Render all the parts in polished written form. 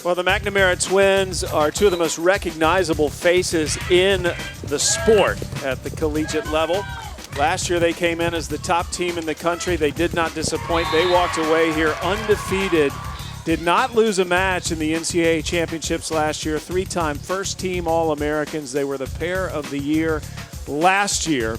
Well, the McNamara twins are two of the most recognizable faces in the sport at the collegiate level. Last year they came in as the top team in the country. They did not disappoint. They walked away here undefeated. Did not lose a match in the NCAA championships last year. Three-time first-team All-Americans. They were the pair of the year last year.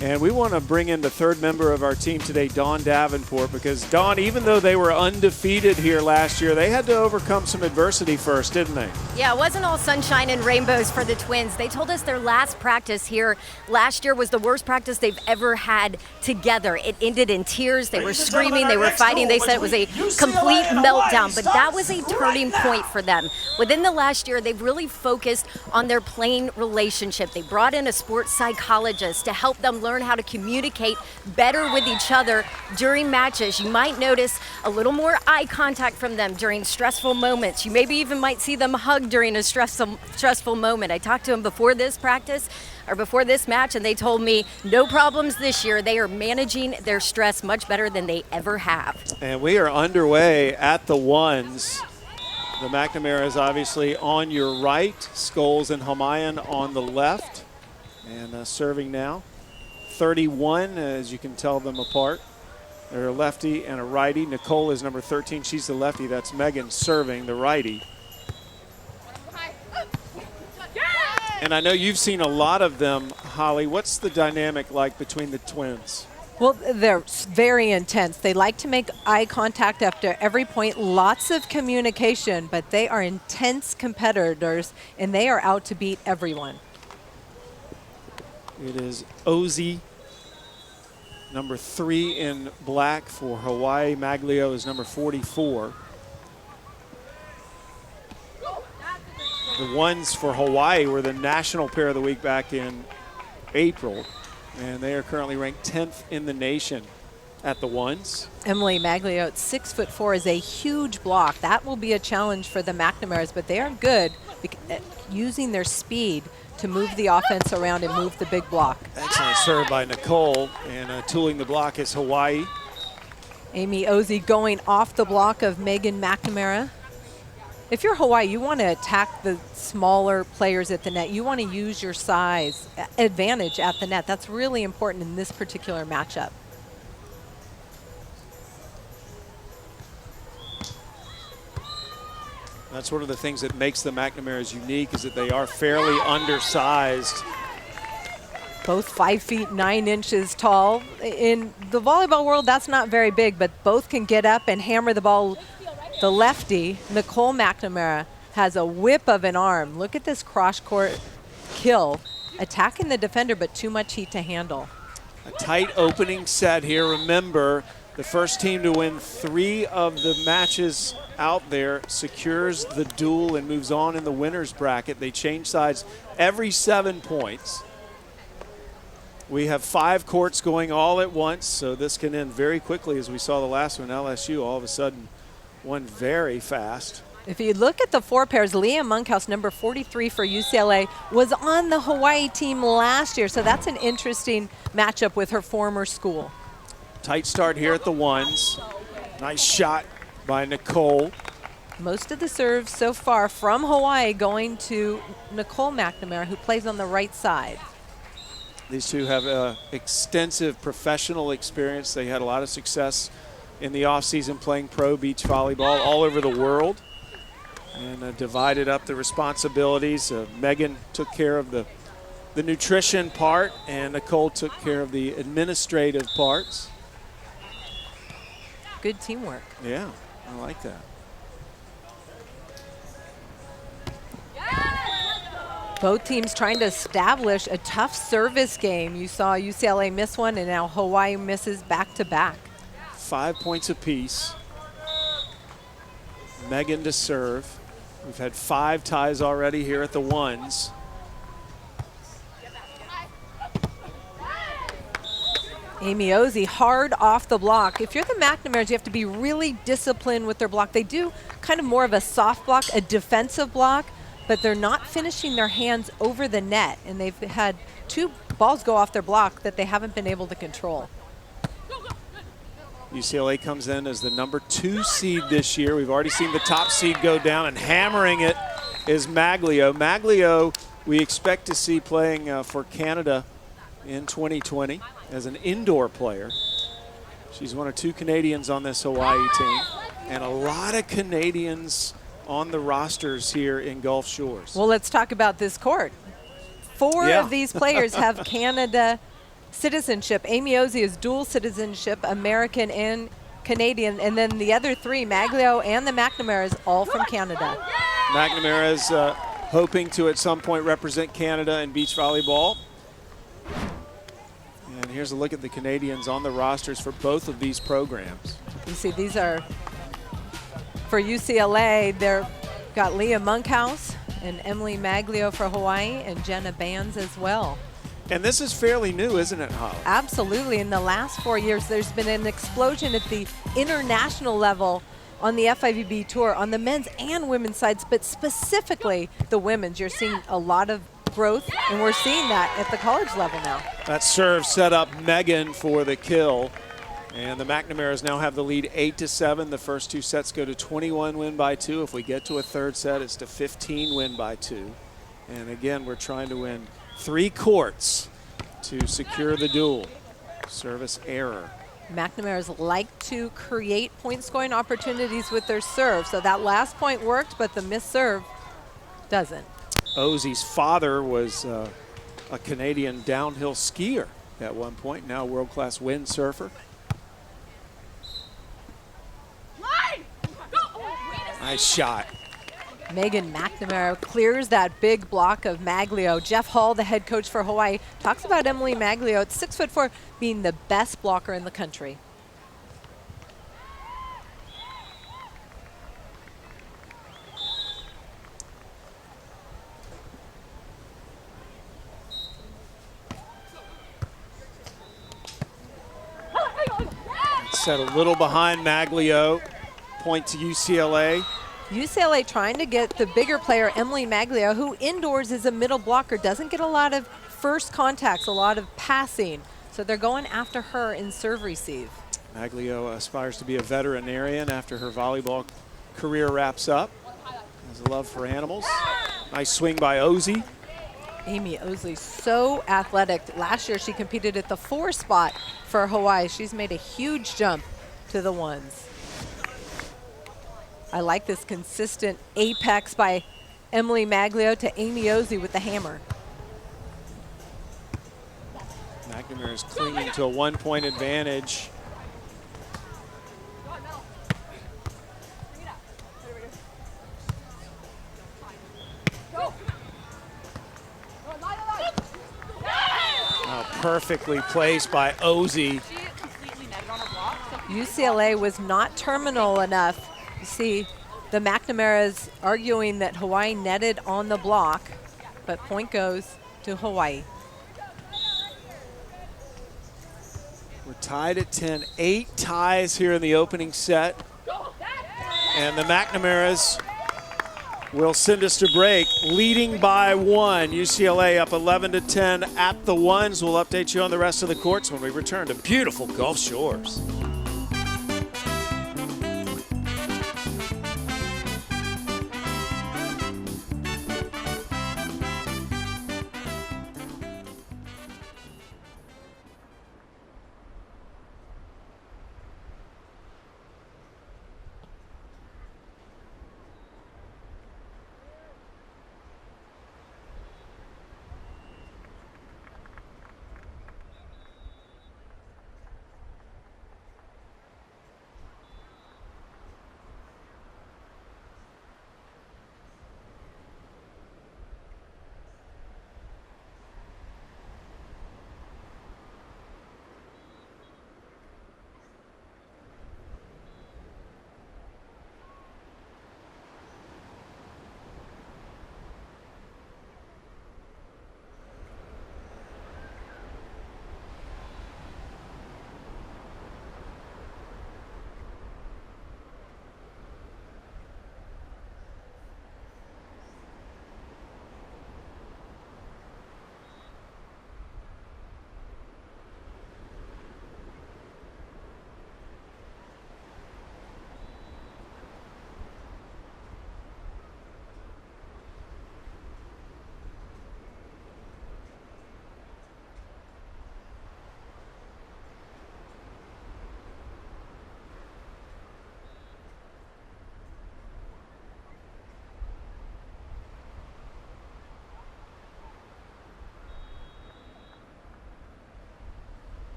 And we want to bring in the third member of our team today, Dawn Davenport, because Dawn, even though they were undefeated here last year, they had to overcome some adversity first, didn't they? Yeah, it wasn't all sunshine and rainbows for the twins. They told us their last practice here last year was the worst practice they've ever had together. It ended in tears. They were screaming. They were fighting. They said it was a complete meltdown, but that was a turning point for them. Within the last year, they've really focused on their playing relationship. They brought in a sports psychologist to help them learn how to communicate better with each other during matches. You might notice a little more eye contact from them during stressful moments. You maybe even might see them hug during a stressful moment. I talked to them before this practice or before this match, and they told me no problems this year. They are managing their stress much better than they ever have. And we are underway at the ones. The McNamara is obviously on your right, Scholes and Hamayan on the left, and serving now. 31, as you can tell them apart. They're a lefty and a righty. Nicole is number 13. She's the lefty. That's Megan serving, the righty. And I know you've seen a lot of them, Holly. What's the dynamic like between the twins? Well, they're very intense. They like to make eye contact after every point, lots of communication, but they are intense competitors, and they are out to beat everyone. It is Ozzy, number 3 in black for Hawaii. Maglio is number 44. The ones for Hawaii were the national pair of the week back in April, and they are currently ranked 10th in the nation at the ones. Emily Maglio at 6'4" is a huge block. That will be a challenge for the McNamaras, but they are good at using their speed to move the offense around and move the big block. Excellent serve by Nicole, and tooling the block is Hawaii. Amy Ozzy going off the block of Megan McNamara. If you're Hawaii, you want to attack the smaller players at the net. You want to use your size advantage at the net. That's really important in this particular matchup. That's one of the things that makes the McNamaras unique, is that they are fairly undersized. Both 5 feet 9 inches tall. In the volleyball world, that's not very big, but both can get up and hammer the ball. The lefty, Nicole McNamara, has a whip of an arm. Look at this cross-court kill, attacking the defender, but too much heat to handle. A tight opening set here. Remember, the first team to win 3 of the matches out there secures the duel and moves on in the winner's bracket. They change sides every 7 points. We have 5 courts going all at once, so this can end very quickly, as we saw the last one. LSU all of a sudden won very fast. If you look at the 4 pairs, Leah Monkhouse, number 43 for UCLA, was on the Hawaii team last year, so that's an interesting matchup with her former school. Tight start here at the ones. Nice shot by Nicole. Most of the serves so far from Hawaii going to Nicole McNamara, who plays on the right side. These two have extensive professional experience. They had a lot of success in the offseason playing pro beach volleyball all over the world, and divided up the responsibilities. Megan took care of the nutrition part, and Nicole took care of the administrative parts. Good teamwork. Yeah, I like that. Both teams trying to establish a tough service game. You saw UCLA miss one, and now Hawaii misses back-to-back. 5 points apiece. Megan to serve. We've had 5 ties already here at the ones. Amy Ozzy hard off the block. If you're the McNamaras, you have to be really disciplined with their block. They do kind of more of a soft block, a defensive block, but they're not finishing their hands over the net, and they've had 2 balls go off their block that they haven't been able to control. UCLA comes in as the #2 seed this year. We've already seen the top seed go down, and hammering it is Maglio. Maglio, we expect to see playing for Canada in 2020 as an indoor player. She's one of 2 Canadians on this Hawaii team, and a lot of Canadians on the rosters here in Gulf Shores. Well, let's talk about this court. 4 of these players have Canada citizenship. Amy Ozzie is dual citizenship, American and Canadian, and then the other 3, Maglio and the McNamara, is all from Canada. McNamara is hoping to at some point represent Canada in beach volleyball. And here's a look at the Canadians on the rosters for both of these programs. You see, these are, for UCLA, they've got Leah Monkhouse and Emily Maglio for Hawaii, and Jenna Bands as well. And this is fairly new, isn't it, Holly? Absolutely. In the last 4 years, there's been an explosion at the international level on the FIVB Tour, on the men's and women's sides, but specifically the women's. You're seeing a lot of growth, and we're seeing that at the college level now. That serve set up Megan for the kill. And the McNamaras now have the lead 8-7. The first 2 sets go to 21 win by 2. If we get to a 3rd set, it's to 15 win by 2. And again, we're trying to win 3 courts to secure the duel. Service error. McNamara's like to create point scoring opportunities with their serve. So that last point worked, but the missed serve doesn't. Ozzie's father was a Canadian downhill skier at one point, now world-class windsurfer. Nice shot. Megan McNamara clears that big block of Maglio. Jeff Hall, the head coach for Hawaii, talks about Emily Maglio at 6'4", being the best blocker in the country. Set a little behind Maglio. Point to UCLA. UCLA trying to get the bigger player, Emily Maglio, who indoors is a middle blocker, doesn't get a lot of first contacts, a lot of passing. So they're going after her in serve receive. Maglio aspires to be a veterinarian after her volleyball career wraps up. Has a love for animals. Nice swing by Ozzie. Amy Ozzie, so athletic. Last year she competed at the 4 spot for Hawaii. She's made a huge jump to the 1s. I like this consistent apex by Emily Maglio to Amy Ozzie with the hammer. McNamara is clinging to a 1-point advantage. Perfectly placed by Ozzie. UCLA was not terminal enough. You see, the McNamara's arguing that Hawaii netted on the block, but point goes to Hawaii. We're tied at 10. 8 ties here in the opening set. And the McNamaras will send us to break, leading by 1. UCLA up 11-10 at the 1s. We'll update you on the rest of the courts when we return to beautiful Gulf Shores.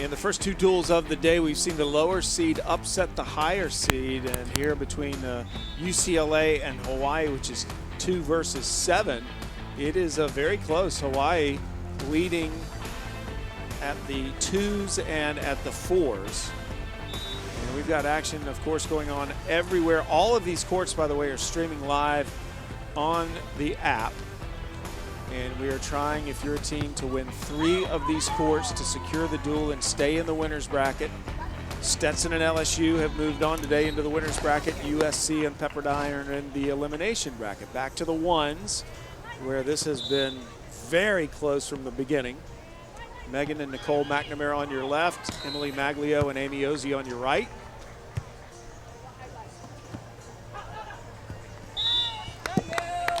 In the first two duels of the day, we've seen the lower seed upset the higher seed, and here between UCLA and Hawaii, which is 2 versus 7, it is very close. Hawaii leading at the 2s and at the 4s. And we've got action, of course, going on everywhere. All of these courts, by the way, are streaming live on the app. And we are trying, if you're a team, to win 3 of these courts to secure the duel and stay in the winner's bracket. Stetson and LSU have moved on today into the winner's bracket. USC and Pepperdine are in the elimination bracket. Back to the 1s, where this has been very close from the beginning. Megan and Nicole McNamara on your left, Emily Maglio and Amy Ozzie on your right.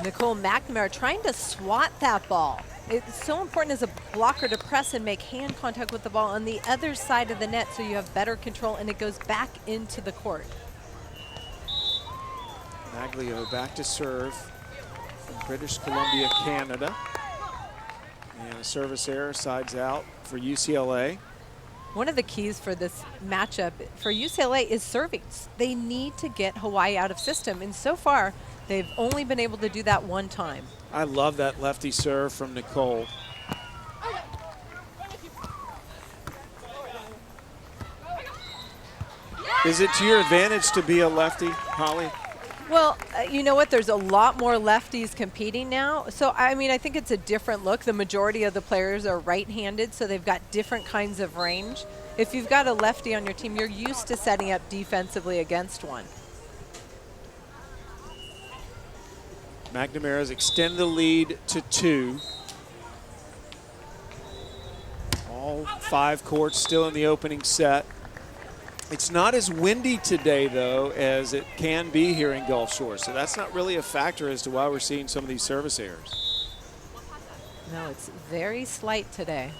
Nicole McNamara trying to swat that ball. It's so important as a blocker to press and make hand contact with the ball on the other side of the net so you have better control and it goes back into the court. Maglio back to serve from British Columbia, Canada. And a service error, sides out for UCLA. One of the keys for this matchup for UCLA is serving. They need to get Hawaii out of system, and so far they've only been able to do that one time. I love that lefty serve from Nicole. Is it to your advantage to be a lefty, Holly? Well, you know what? There's a lot more lefties competing now. So, I mean, I think it's a different look. The majority of the players are right-handed, so they've got different kinds of range. If you've got a lefty on your team, you're used to setting up defensively against one. McNamara's extend the lead to 2. All 5 courts still in the opening set. It's not as windy today, though, as it can be here in Gulf Shore. So that's not really a factor as to why we're seeing some of these service errors. No, it's very slight today.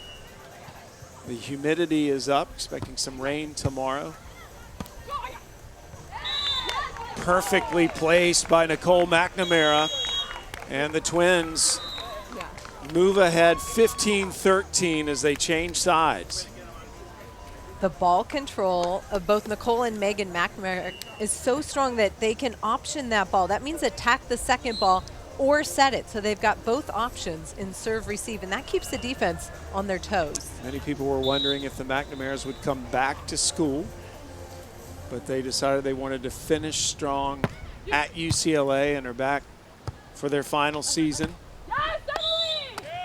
The humidity is up, expecting some rain tomorrow. Perfectly placed by Nicole McNamara. And the Twins move ahead 15-13 as they change sides. The ball control of both Nicole and Megan McNamara is so strong that they can option that ball. That means attack the second ball or set it. So they've got both options in serve, receive, and that keeps the defense on their toes. Many people were wondering if the McNamaras would come back to school, but they decided they wanted to finish strong at UCLA and are back for their final season.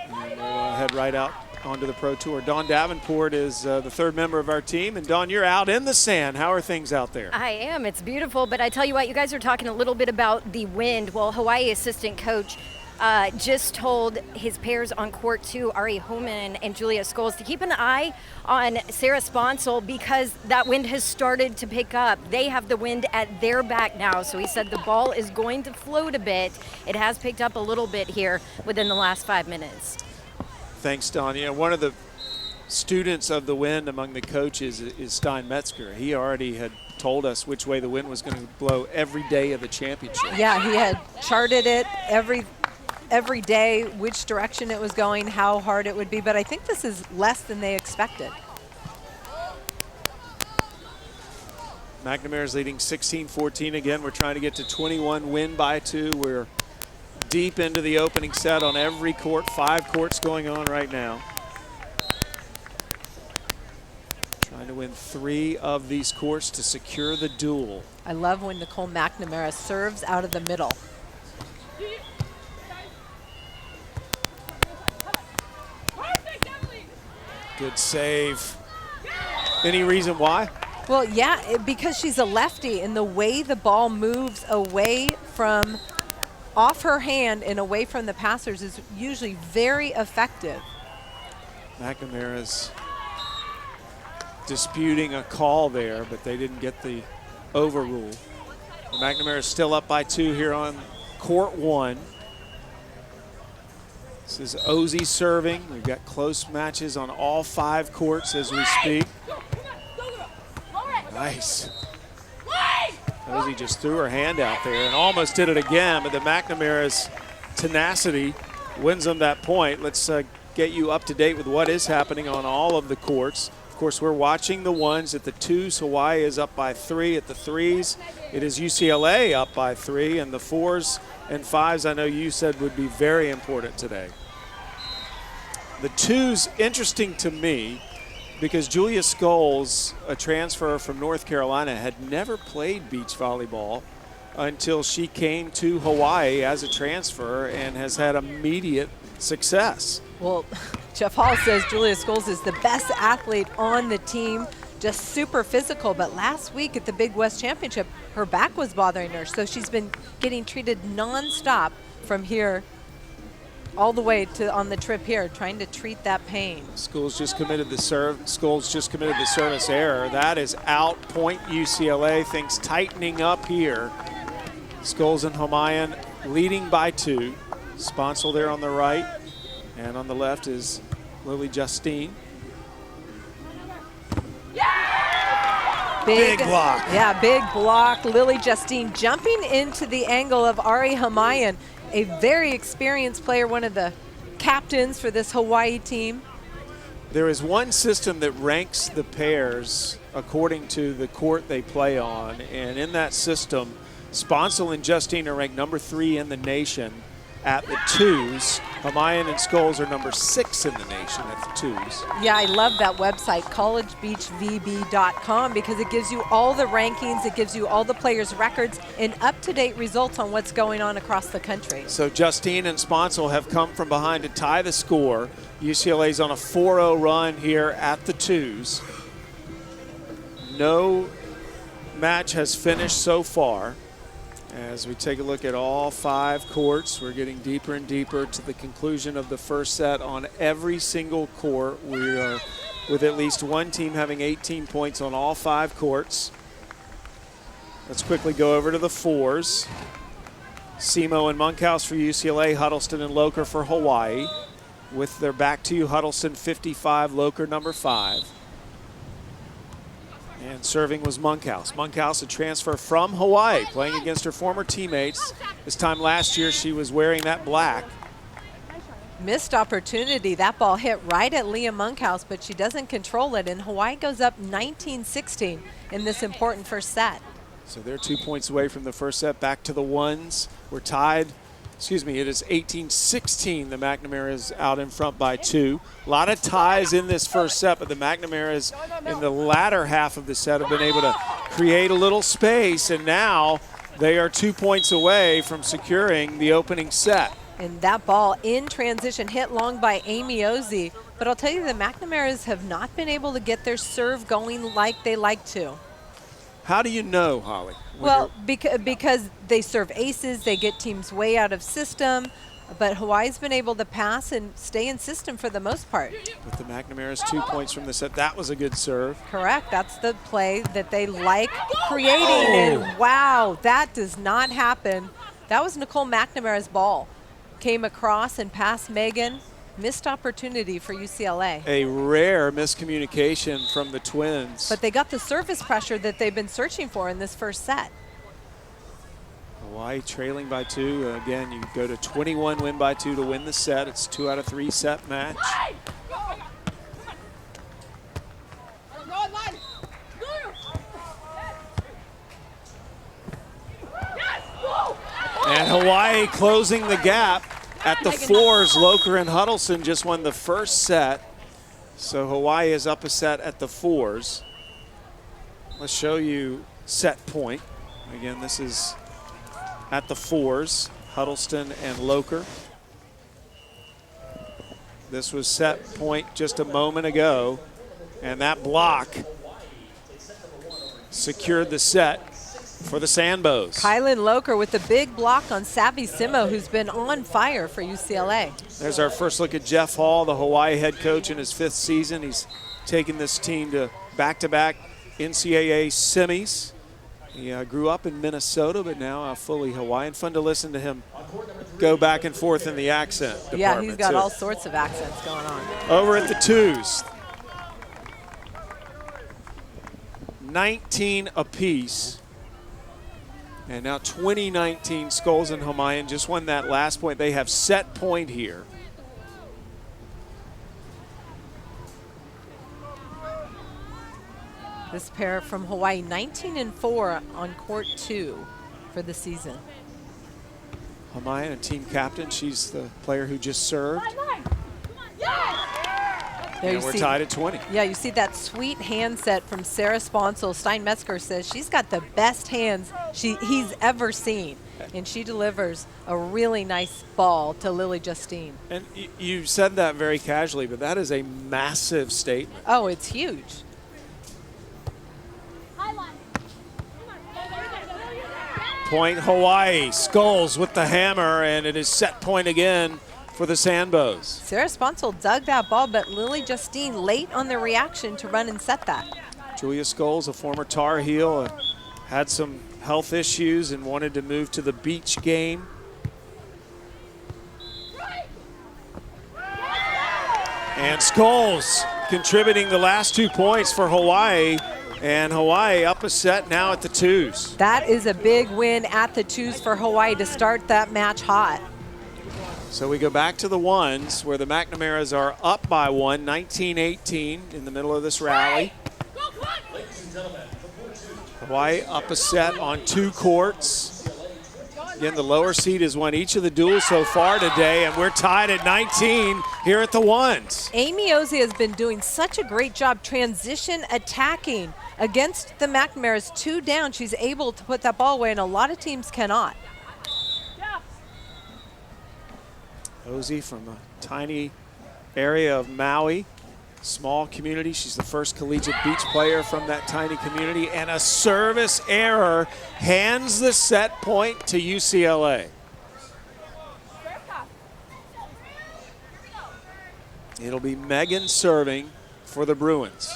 And they'll head right out onto the Pro Tour. Dawn Davenport is the 3rd member of our team. And Dawn, you're out in the sand. How are things out there? I am. It's beautiful. But I tell you what, you guys are talking a little bit about the wind. Well, Hawaii assistant coach just told his pairs on court 2, Ari Homan and Julia Scholes, to keep an eye on Sarah Sponsel because that wind has started to pick up. They have the wind at their back now. So he said the ball is going to float a bit. It has picked up a little bit here within the last 5 minutes. Thanks, Don. You know, one of the students of the wind among the coaches is Stein Metzger. He already had told us which way the wind was going to blow every day of the championship. Yeah, he had charted it every day, which direction it was going, how hard it would be. But I think this is less than they expected. McNamara's leading 16-14 again. We're trying to get to 21, win by 2. We're deep into the opening set on every court. 5 courts going on right now. Trying to win 3 of these courts to secure the duel. I love when Nicole McNamara serves out of the middle. Good save. Any reason why? Well, yeah, because she's a lefty, and the way the ball moves away from off her hand and away from the passers is usually very effective. McNamara's disputing a call there, but they didn't get the overrule. McNamara's still up by 2 here on court 1. This is Ozzie serving. We've got close matches on all 5 courts as we speak. Nice. Ozzie just threw her hand out there and almost did it again, but the McNamara's tenacity wins them that point. Let's get you up to date with what is happening on all of the courts. Of course, we're watching the ones at the twos. Hawaii is up by 3 at the threes. It is UCLA up by 3, and the 4s and 5s I know you said would be very important today. The 2s, interesting to me, because Julia Scholes, a transfer from North Carolina, had never played beach volleyball until she came to Hawaii as a transfer and has had immediate success. Well, Jeff Hall says Julia Scholes is the best athlete on the team, just super physical. But last week at the Big West Championship, her back was bothering her. So she's been getting treated nonstop from here all the way to on the trip here, trying to treat that pain. Scholes just committed the service error. That is out, point UCLA. Things tightening up here. Scholes and Hamayan leading by 2. Sponsel there on the right. And on the left is Lily Justine. Big block. Yeah, big block. Lily Justine jumping into the angle of Ari Hamayan, a very experienced player, one of the captains for this Hawaii team. There is one system that ranks the pairs according to the court they play on. And in that system, Sponsel and Justine are ranked number 3 in the nation at the 2s. Hamayan and Scholes are number 6 in the nation at the 2s. Yeah, I love that website, collegebeachvb.com, because it gives you all the rankings, it gives you all the players' records and up-to-date results on what's going on across the country. So Justine and Sponsel have come from behind to tie the score. UCLA's on a 4-0 run here at the 2s. No match has finished so far. As we take a look at all 5 courts, we're getting deeper and deeper to the conclusion of the first set on every single court. We are with at least one team having 18 points on all 5 courts. Let's quickly go over to the 4s. Simo and Monkhouse for UCLA, Huddleston and Locher for Hawaii. With their back to you, Huddleston 55, Locher number 5. And serving was Monkhouse. Monkhouse, a transfer from Hawaii, playing against her former teammates. This time last year, she was wearing that black. Missed opportunity. That ball hit right at Leah Monkhouse, but she doesn't control it, and Hawaii goes up 19-16 in this important first set. So they're 2 points away from the first set. Back to the ones. We're tied. Excuse me, it is 18-16. The McNamara's out in front by 2. A lot of ties in this first set, but the McNamara's in the latter half of the set have been able to create a little space, and now they are 2 points away from securing the opening set. And that ball in transition hit long by Amy Ozzie. But I'll tell you, the McNamara's have not been able to get their serve going like they like to. How do you know, Holly? Well, because they serve aces, they get teams way out of system, but Hawaii's been able to pass and stay in system for the most part. With the McNamara's 2 points from the set, that was a good serve. Correct, that's the play that they like creating, and wow, that does not happen. That was Nicole McNamara's ball. Came across and past Megan. Missed opportunity for UCLA. A rare miscommunication from the Twins. But they got the service pressure that they've been searching for in this first set. Hawaii trailing by 2. Again, you go to 21 win by 2 to win the set. It's 2 out of 3 set match. And Hawaii closing the gap. At the 4s, Locher and Huddleston just won the first set. So Hawaii is up a set at the 4s. Let's show you set point. Again, this is at the 4s, Huddleston and Locher. This was set point just a moment ago, and that block secured the set for the Sandbows. Kylan Locher with the big block on Savvy Simo, who's been on fire for UCLA. There's our first look at Jeff Hall, the Hawaii head coach in his 5th season. He's taken this team to back-to-back NCAA semis. He grew up in Minnesota, but now fully Hawaiian. Fun to listen to him go back and forth in the accent department. Yeah, he's got all sorts of accents going on. Over at the 2s, 19 apiece. And now 2019, Scholes and Hamayan just won that last point. They have set point here. This pair from Hawaii, 19-4 on court 2 for the season. Hamaya, a team captain. She's the player who just served. There and we're tied at 20. Yeah, you see that sweet hand set from Sarah Sponsel. Stein Metzger says she's got the best hands he's ever seen. And she delivers a really nice ball to Lily Justine. And you said that very casually, but that is a massive statement. Oh, it's huge. Point Hawaii. Skulls with the hammer, and it is set point again for the Sandbows. Sarah Sponsel dug that ball, but Lily Justine late on the reaction to run and set that. Julia Skulls, a former Tar Heel, had some health issues and wanted to move to the beach game. And Skulls contributing the last 2 points for Hawaii. And Hawaii up a set now at the 2s. That is a big win at the 2s for Hawaii to start that match hot. So we go back to the 1s where the McNamaras are up by 1, 19-18 in the middle of this rally. Hawaii up a set on 2 courts. Again, the lower seed has won each of the duels so far today, and we're tied at 19 here at the 1s. Amy Ozzie has been doing such a great job transition attacking against the McNamaras. 2 down, she's able to put that ball away, and a lot of teams cannot. Ozzie from a tiny area of Maui, small community. She's the first collegiate beach player from that tiny community, and a service error hands the set point to UCLA. It'll be Megan serving for the Bruins.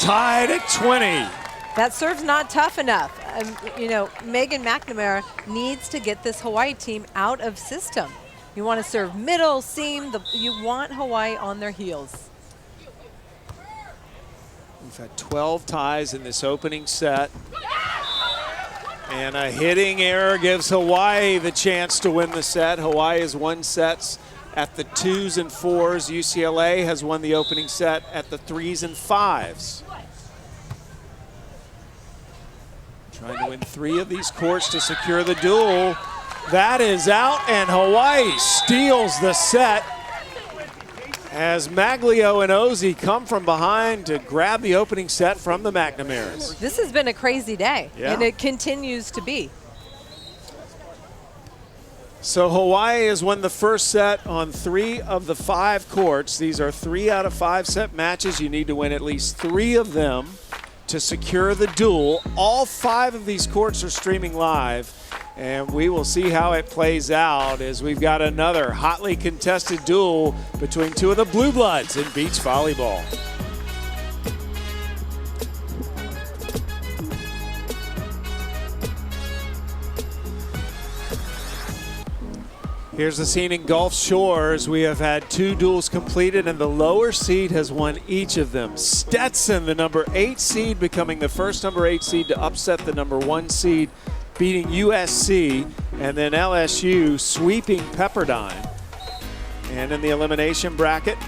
Tied at 20. That serve's not tough enough. You know, Megan McNamara needs to get this Hawaii team out of system. You want to serve middle, seam. You want Hawaii on their heels. We've had 12 ties in this opening set. And a hitting error gives Hawaii the chance to win the set. Hawaii has won sets at the 2s and 4s. UCLA has won the opening set at the 3s and 5s. Trying to win 3 of these courts to secure the duel. That is out, and Hawaii steals the set as Maglio and Ozzie come from behind to grab the opening set from the McNamaras. This has been a crazy day, yeah, and it continues to be. So Hawaii has won the first set on 3 of the 5 courts. These are 3 out of 5 set matches. You need to win at least 3 of them to secure the duel. All 5 of these courts are streaming live, and we will see how it plays out as we've got another hotly contested duel between 2 of the Blue Bloods in beach volleyball. Here's the scene in Gulf Shores. We have had 2 duels completed, and the lower seed has won each of them. Stetson, the number 8 seed, becoming the first number 8 seed to upset the number 1 seed, beating USC, and then LSU sweeping Pepperdine. And in the elimination bracket,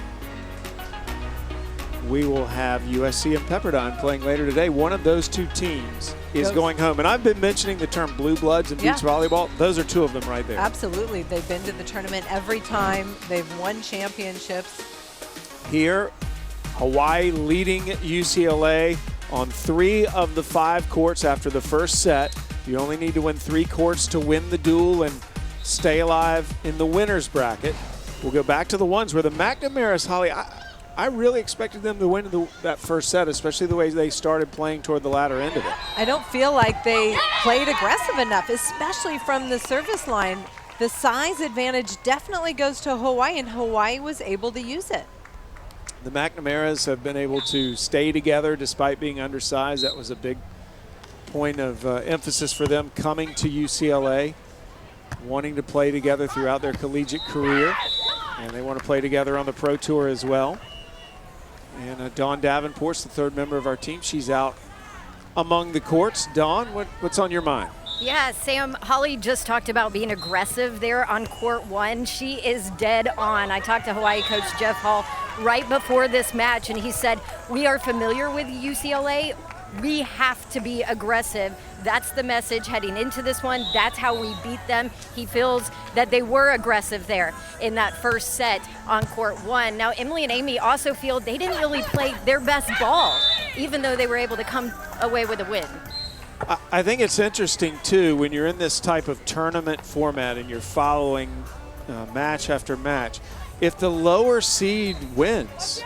we will have USC and Pepperdine playing later today. One of those 2 teams is going home. And I've been mentioning the term Blue Bloods in beach volleyball. Those are 2 of them right there. Absolutely. They've been to the tournament every time. They've won championships. Here, Hawaii leading UCLA on 3 of the 5 courts after the first set. You only need to win 3 courts to win the duel and stay alive in the winner's bracket. We'll go back to the 1s where the McNamaras, Holly, I really expected them to win that first set, especially the way they started playing toward the latter end of it. I don't feel like they played aggressive enough, especially from the service line. The size advantage definitely goes to Hawaii, and Hawaii was able to use it. The McNamaras have been able to stay together despite being undersized. That was a big point of emphasis for them coming to UCLA, wanting to play together throughout their collegiate career, and they want to play together on the Pro Tour as well. And Dawn Davenport's the 3rd member of our team. She's out among the courts. Dawn, what's on your mind? Yeah, Sam, Holly just talked about being aggressive there on court one. She is dead on. I talked to Hawaii coach Jeff Hall right before this match, and he said, we are familiar with UCLA. We have to be aggressive. That's the message heading into this one. That's how we beat them. He feels that they were aggressive there in that first set on court one. Now, Emily and Amy also feel they didn't really play their best ball, even though they were able to come away with a win. I think it's interesting, too, when you're in this type of tournament format and you're following match after match. If the lower seed wins,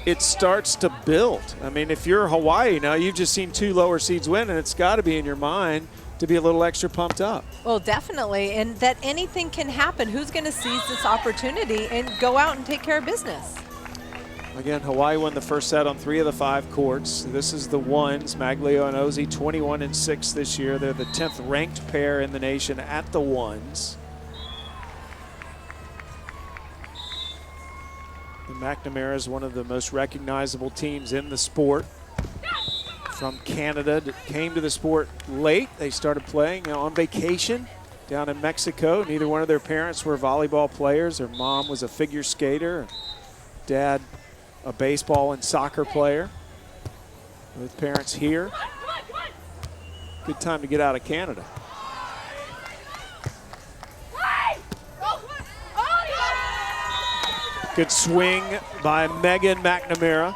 it starts to build. I mean, if you're Hawaii now, you've just seen 2 lower seeds win, and it's got to be in your mind to be a little extra pumped up. Well, definitely, and that anything can happen. Who's going to seize this opportunity and go out and take care of business? Again, Hawaii won the first set on 3 of the 5 courts. This is the ones, Maglio and Ozzie, 21-6 this year. They're the 10th ranked pair in the nation at the ones. The McNamara is one of the most recognizable teams in the sport. From Canada, came to the sport late. They started playing on vacation down in Mexico. Neither one of their parents were volleyball players. Their mom was a figure skater. Dad, a baseball and soccer player. Both parents here. Good time to get out of Canada. Good swing by Megan McNamara.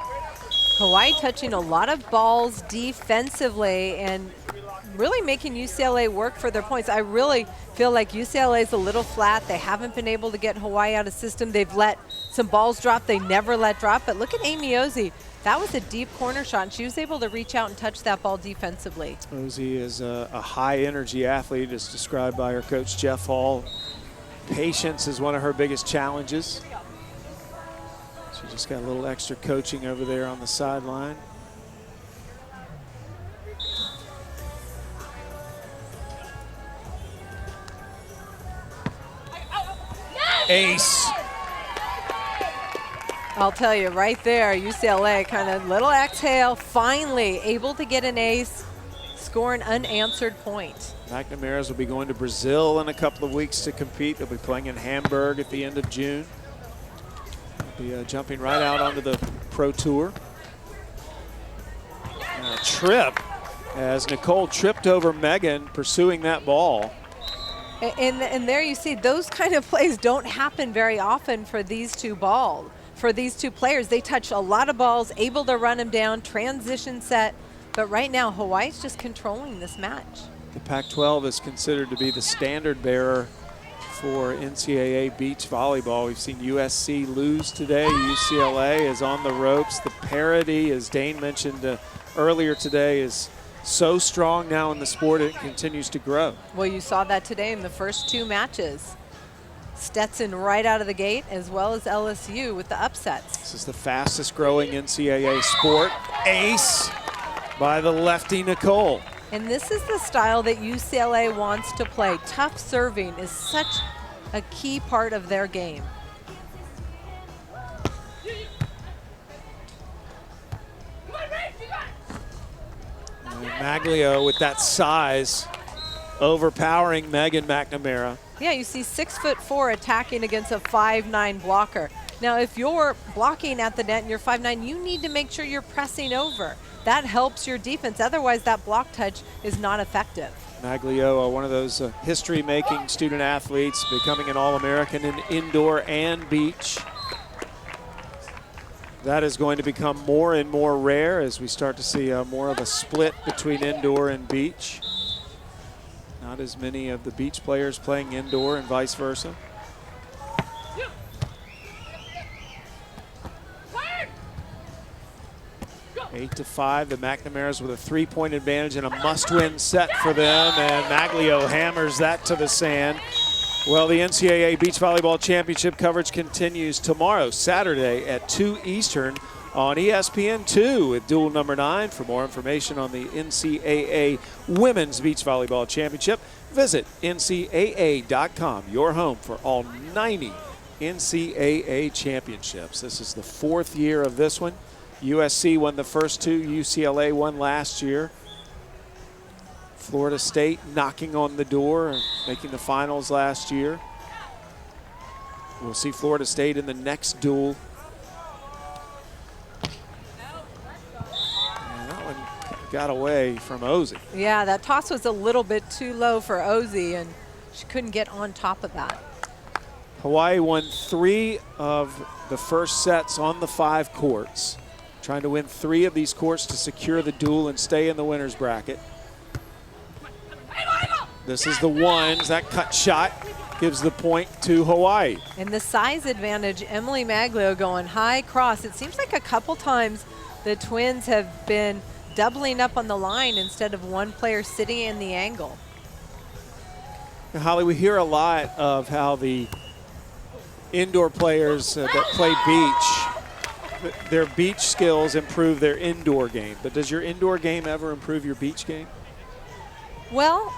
Hawaii touching a lot of balls defensively and really making UCLA work for their points. I really feel like UCLA is a little flat. They haven't been able to get Hawaii out of system. They've let some balls drop they never let drop. But look at Amy Ozzie. That was a deep corner shot, and she was able to reach out and touch that ball defensively. Ozzie is a high-energy athlete, as described by her coach, Jeff Hall. Patience is one of her biggest challenges. She just got a little extra coaching over there on the sideline. Ace. I'll tell you right there, UCLA kind of little exhale, finally able to get an ace, score an unanswered point. McNamara's will be going to Brazil in a couple of weeks to compete. They'll be playing in Hamburg at the end of June. They'll be jumping right out onto the Pro Tour. And a trip as Nicole tripped over Megan pursuing that ball. And there you see, those kind of plays don't happen very often for these two players. They touch a lot of balls, able to run them down, transition set. But right now, Hawaii's just controlling this match. The Pac-12 is considered to be the standard bearer for NCAA beach volleyball. We've seen USC lose today. UCLA is on the ropes. The parity, as Dane mentioned earlier today, is so strong now in the sport, it continues to grow. Well, you saw that today in the first 2 matches. Stetson right out of the gate, as well as LSU with the upsets. This is the fastest growing NCAA sport. Ace by the lefty Nicole. And this is the style that UCLA wants to play. Tough serving is such a key part of their game. And Maglio with that size, overpowering Megan McNamara. Yeah, you see 6'4" attacking against a 5'9" blocker. Now, if you're blocking at the net and you're 5'9", you need to make sure you're pressing over. That helps your defense. Otherwise, that block touch is not effective. Maglio, one of those history-making student athletes, becoming an All-American in indoor and beach. That is going to become more and more rare as we start to see more of a split between indoor and beach. Not as many of the beach players playing indoor and vice versa. Eight to 5, the McNamara's with a 3-point advantage and a must-win set for them, and Maglio hammers that to the sand. Well, the NCAA Beach Volleyball Championship coverage continues tomorrow, Saturday at 2 Eastern on ESPN2 with duel number 9. For more information on the NCAA Women's Beach Volleyball Championship, visit ncaa.com, your home for all 90 NCAA championships. This is the 4th year of this one. USC won the first 2, UCLA won last year. Florida State knocking on the door and making the finals last year. We'll see Florida State in the next duel. And that one got away from Ozzy. Yeah, that toss was a little bit too low for Ozzy, and she couldn't get on top of that. Hawaii won 3 of the first sets on the 5 courts, trying to win 3 of these courts to secure the duel and stay in the winner's bracket. This is the ones. That cut shot gives the point to Hawaii. And the size advantage, Emily Maglio going high cross. It seems like a couple times the Twins have been doubling up on the line instead of one player sitting in the angle. Now, Holly, we hear a lot of how the indoor players that play beach, their beach skills improve their indoor game. But does your indoor game ever improve your beach game? Well,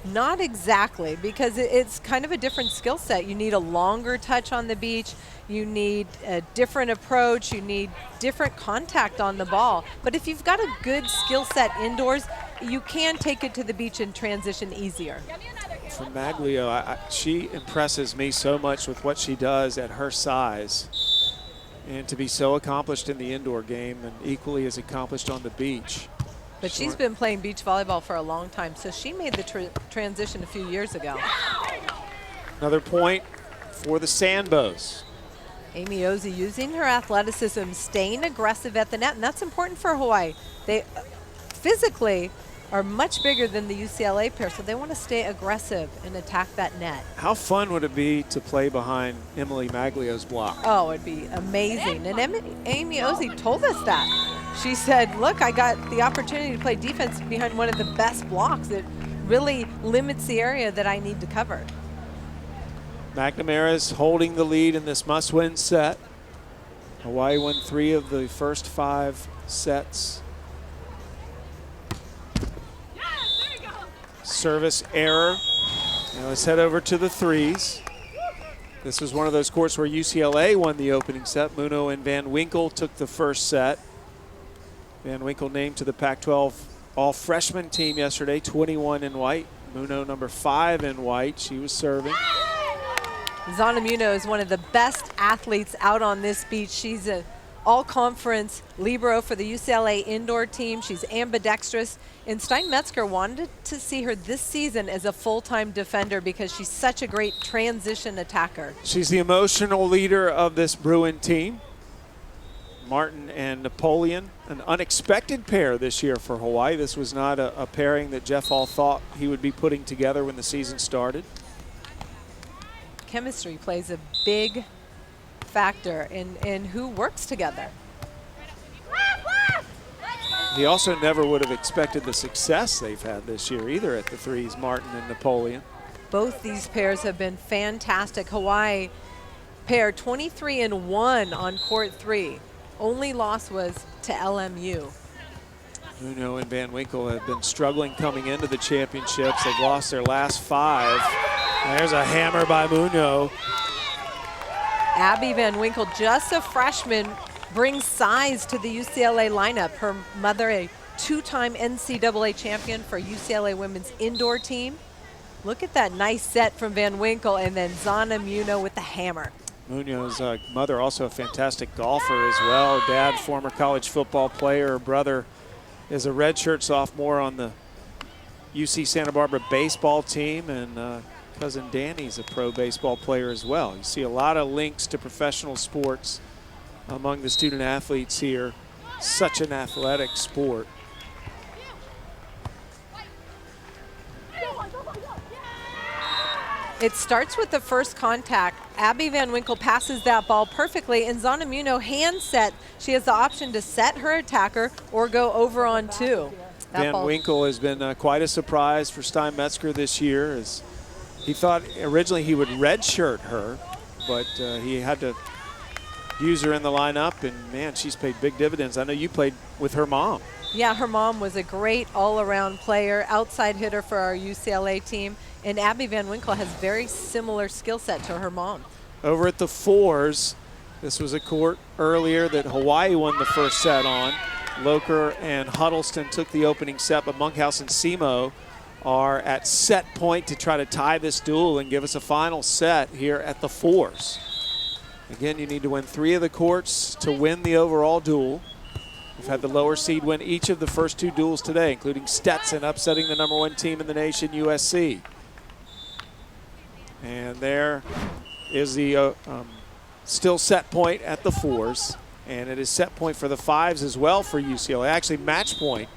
not exactly, because it's kind of a different skill set. You need a longer touch on the beach. You need a different approach. You need different contact on the ball. But if you've got a good skill set indoors, you can take it to the beach and transition easier. For Maglio, she impresses me so much with what she does at her size, and to be so accomplished in the indoor game and equally as accomplished on the beach. But she's been playing beach volleyball for a long time, so she made the transition a few years ago. Another point for the Sandbows. Amy Ozzy using her athleticism, staying aggressive at the net, and that's important for Hawaii. They physically are much bigger than the UCLA pair, so they want to stay aggressive and attack that net. How fun would it be to play behind Emily Maglio's block? Oh, it'd be amazing. And Amy Ozzy told us that. She said, look, I got the opportunity to play defense behind one of the best blocks. It really limits the area that I need to cover. McNamara is holding the lead in this must-win set. Hawaii won 3 of the first 5 sets. Service error. Now let's head over to the threes. This was one of those courts where UCLA won the opening set. Muno and Van Winkle took the first set. Van Winkle named to the Pac-12 all-freshman team yesterday, 21 in white. Muno number 5 in white. She was serving. Zana Muno is one of the best athletes out on this beach. She's an all-conference libero for the UCLA indoor team. She's ambidextrous. And Steinmetzger wanted to see her this season as a full-time defender because she's such a great transition attacker. She's the emotional leader of this Bruin team. Martin and Napoleon, an unexpected pair this year for Hawaii. This was not a pairing that Jeff Hall thought he would be putting together when the season started. Chemistry plays a big factor in who works together. He also never would have expected the success they've had this year either at the threes, Martin and Napoleon. Both these pairs have been fantastic. Hawaii pair 23-1 on court 3. Only loss was to LMU. Muno and Van Winkle have been struggling coming into the championships. They've lost their last 5. There's a hammer by Muno. Abby Van Winkle, just a freshman, brings size to the UCLA lineup. Her mother, a 2-time NCAA champion for UCLA women's indoor team. Look at that nice set from Van Winkle, and then Zana Muno with the hammer. Muno's mother also a fantastic golfer as well. Dad, former college football player. Her brother is a redshirt sophomore on the UC Santa Barbara baseball team, and cousin Danny's a pro baseball player as well. You see a lot of links to professional sports among the student athletes here. Such an athletic sport. It starts with the first contact. Abby Van Winkle passes that ball perfectly, and Zana Muno hand set. She has the option to set her attacker or go over on 2. Van Winkle has been quite a surprise for Steinmetzger this year. As he thought originally he would redshirt her, but he had to use her in the lineup, and man, she's paid big dividends. I know you played with her mom. Yeah, her mom was a great all-around player, outside hitter for our UCLA team, and Abby Van Winkle has very similar skill set to her mom. Over at the fours, this was a court earlier that Hawaii won the first set on. Locher and Huddleston took the opening set, but Monkhouse and Simo are at set point to try to tie this duel and give us a final set here at the fours. Again, you need to win 3 of the courts to win the overall duel. We've had the lower seed win each of the first 2 duels today, including Stetson upsetting the #1 team in the nation, USC. And there is the still set point at the fours. And it is set point for the fives as well for UCLA. Actually, match point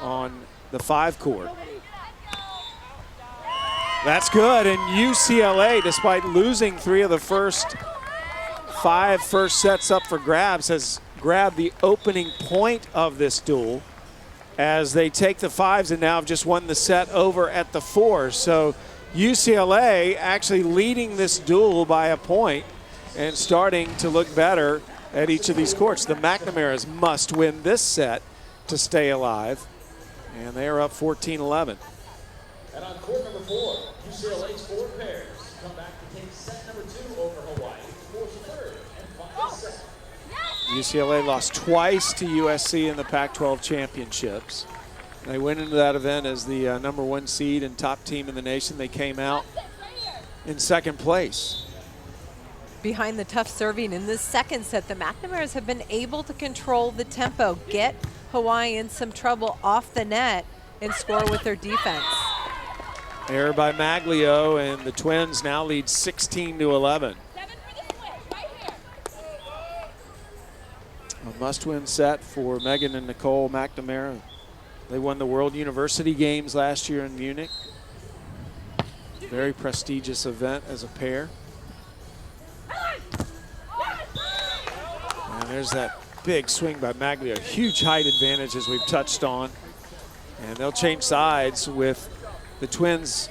on the 5 court. That's good. And UCLA, despite losing 3 of the first 5 first sets up for grabs, has grabbed the opening point of this duel as they take the 5s and now have just won the set over at the 4s. So UCLA actually leading this duel by a point and starting to look better at each of these courts. The McNamaras must win this set to stay alive, and they are up 14-11. And on court number 4, UCLA's 4 pairs come back to take set number 2 over Hawaii to force a 3rd and final set. UCLA lost twice to USC in the Pac-12 championships. They went into that event as the #1 seed and top team in the nation. They came out in 2nd place. Behind the tough serving in this second set, the McNamaras have been able to control the tempo, get Hawaii in some trouble off the net, and score with their defense. Error by Maglio, and the Twins now lead 16-11. A must-win set for Megan and Nicole McNamara. They won the World University Games last year in Munich. Very prestigious event as a pair. And there's that big swing by Maglio. Huge height advantage, as we've touched on. And they'll change sides with the Twins,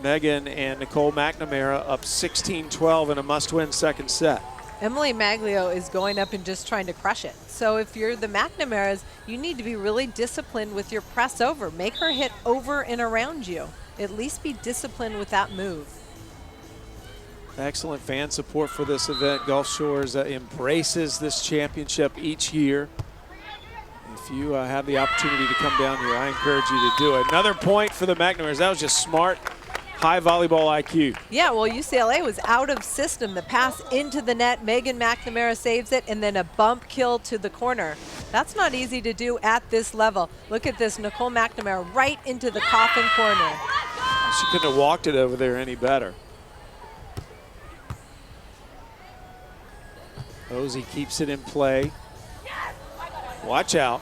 Megan and Nicole McNamara, up 16-12 in a must-win second set. Emily Maglio is going up and just trying to crush it. So if you're the McNamaras, you need to be really disciplined with your press over. Make her hit over and around you. At least be disciplined with that move. Excellent fan support for this event. Gulf Shores embraces this championship each year. If you have the opportunity to come down here, I encourage you to do it. Another point for the McNamaras. That was just smart, high volleyball IQ. Yeah, well, UCLA was out of system. The pass into the net, Megan McNamara saves it, and then a bump kill to the corner. That's not easy to do at this level. Look at this, Nicole McNamara right into the coffin corner. She couldn't have walked it over there any better. Ozzie keeps it in play. Watch out.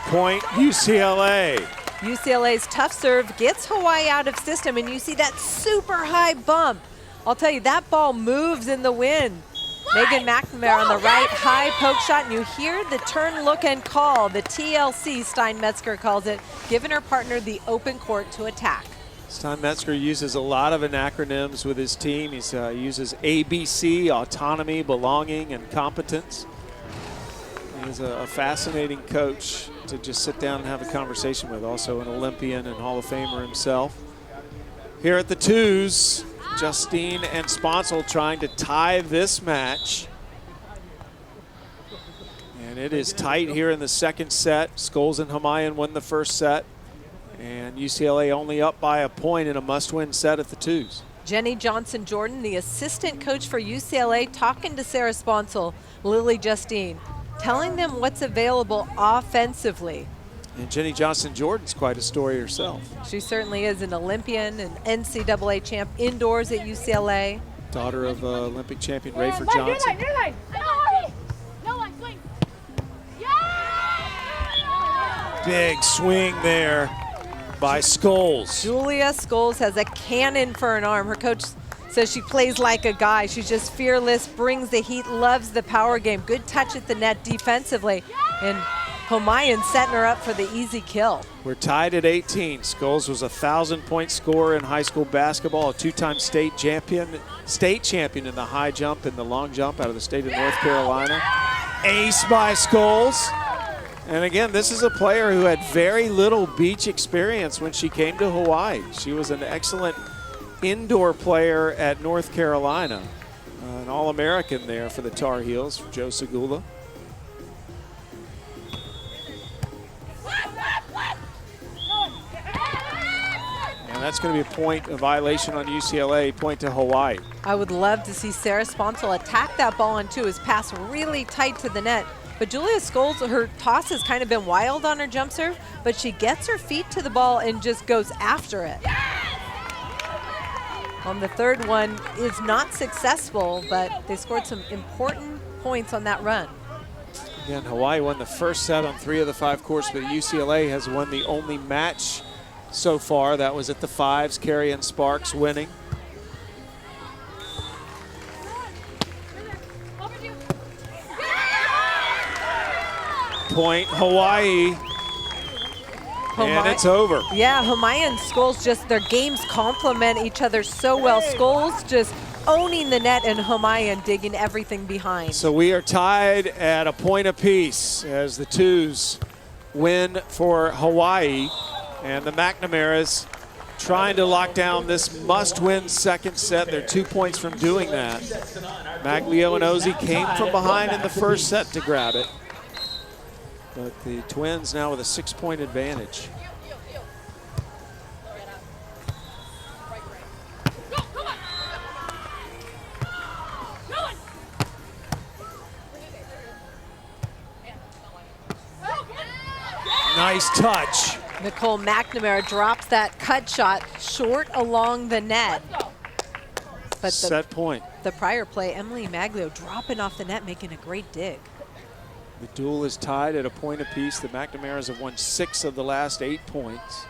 Point UCLA. UCLA's tough serve gets Hawaii out of system, and you see that super high bump. I'll tell you, that ball moves in the wind. Megan McNamara on the right, high poke shot, and you hear the turn, look, and call. The TLC, Stein-Metzger calls it, giving her partner the open court to attack. Stein-Metzger uses a lot of acronyms with his team. He uses ABC, autonomy, belonging, and competence. He's a fascinating coach to just sit down and have a conversation with. Also an Olympian and Hall of Famer himself. Here at the twos, Justine and Sponsel trying to tie this match. And it is tight here in the second set. Scholes and Hamayan won the first set. And UCLA only up by a point in a must-win set at the twos. Jenny Johnson-Jordan, the assistant coach for UCLA, talking to Sarah Sponsel, Lily Justine, telling them what's available offensively. And Jenny Johnson-Jordan's quite a story herself. She certainly is an Olympian, an NCAA champ indoors at UCLA. Daughter of Olympic champion Rayford Johnson. Big swing there by Scholes. Julia Scholes has a cannon for an arm. Her coach says she plays like a guy. She's just fearless, brings the heat, loves the power game. Good touch at the net defensively. And Homayan setting her up for the easy kill. We're tied at 18. Scholes was a 1,000-point scorer in high school basketball, a two-time state champion in the high jump and the long jump out of the state of North Carolina. Ace by Scholes. And again, this is a player who had very little beach experience when she came to Hawaii. She was an excellent indoor player at North Carolina. An All-American there for the Tar Heels, for Joe Segula. And that's going to be a point, a violation on UCLA, point to Hawaii. I would love to see Sarah Sponsel attack that ball on two. His pass really tight to the net. But Julia Scholes, her toss has kind of been wild on her jump serve, but she gets her feet to the ball and just goes after it. On the third one is not successful, but they scored some important points on that run. Again, Hawaii won the first set on 3 of the 5 courts, but UCLA has won the only match so far. That was at the 5s, Carey and Sparks winning. Point Hawaii. And it's over. Yeah, Hawaii and Scholes, just their games complement each other so well. Scholes just owning the net and Hawaii digging everything behind. So we are tied at a point apiece as the twos win for Hawaii, and the McNamaras trying to lock down this must-win second set. They're 2 points from doing that. Maglio and Ozzie came from behind in the first set to grab it. But the Twins now with a 6-point advantage. Nice touch. Nicole McNamara drops that cut shot short along the net. But set point. The prior play, Emily Maglio dropping off the net, making a great dig. The duel is tied at a point apiece. The McNamaras have won 6 of the last 8 points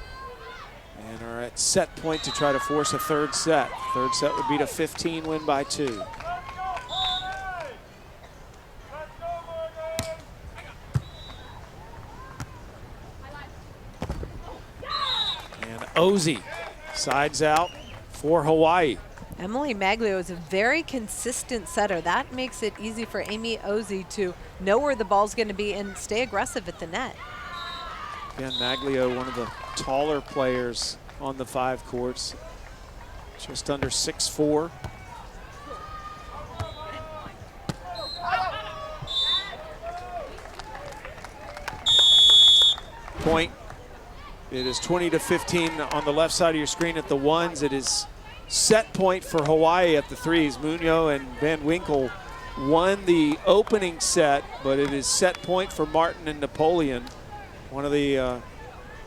and are at set point to try to force a third set. Third set would be to 15, win by 2. And Ozzie sides out for Hawaii. Emily Maglio is a very consistent setter. That makes it easy for Amy Ozzie to know where the ball's going to be and stay aggressive at the net. Again, Maglio, one of the taller players on the 5 courts, just under 6'4". Point. It is 20-15 on the left side of your screen at the 1s. It is set point for Hawaii at the 3s. Munoz and Van Winkle won the opening set, but it is set point for Martin and Napoleon, one of the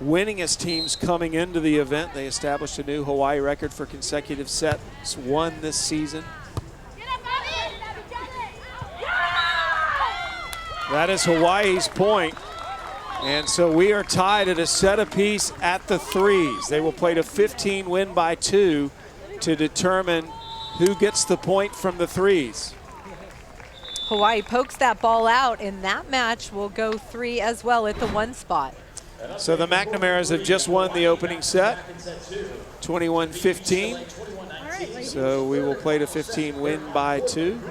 winningest teams coming into the event. They established a new Hawaii record for consecutive sets won this season. That is Hawaii's point. And so we are tied at a set apiece at the 3s. They will play to 15, win by 2 to determine who gets the point from the 3s. Hawaii pokes that ball out, and that match will go 3 as well at the 1 spot. So the McNamaras have just won the opening set, 21-15. So we will play to 15, win by 2. And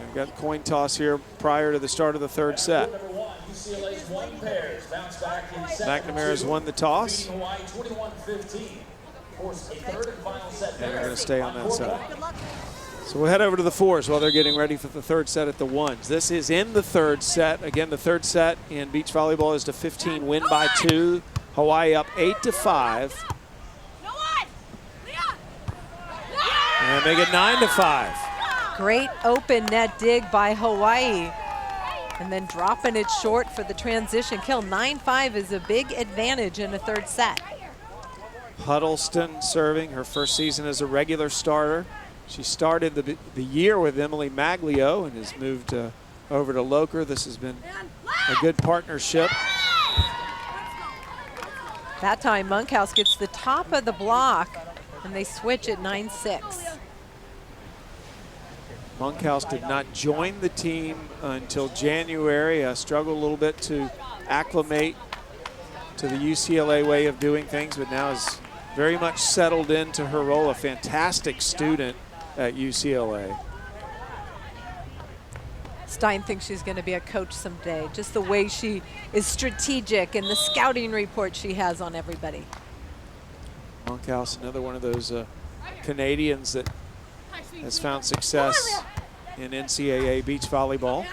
we've got coin toss here prior to the start of the third set. McNamara's won the toss. And they're going to stay on that side. So we'll head over to the 4s while they're getting ready for the third set at the 1s. This is in the third set. Again, the third set in beach volleyball is to 15, win by 2. Hawaii up 8-5. And make it 9-5. Great open net dig by Hawaii. And then dropping it short for the transition kill. 9-5 is a big advantage in the third set. Huddleston serving her first season as a regular starter. She started the year with Emily Maglio and has moved over to Locher. This has been a good partnership. That time Monkhouse gets the top of the block and they switch at 9-6. Monkhouse did not join the team until January. Struggled a little bit to acclimate to the UCLA way of doing things, but now is very much settled into her role. A fantastic student at UCLA. Stein thinks she's going to be a coach someday. Just the way she is strategic and the scouting report she has on everybody. Monkhouse, another one of those Canadians that has found success in NCAA beach volleyball.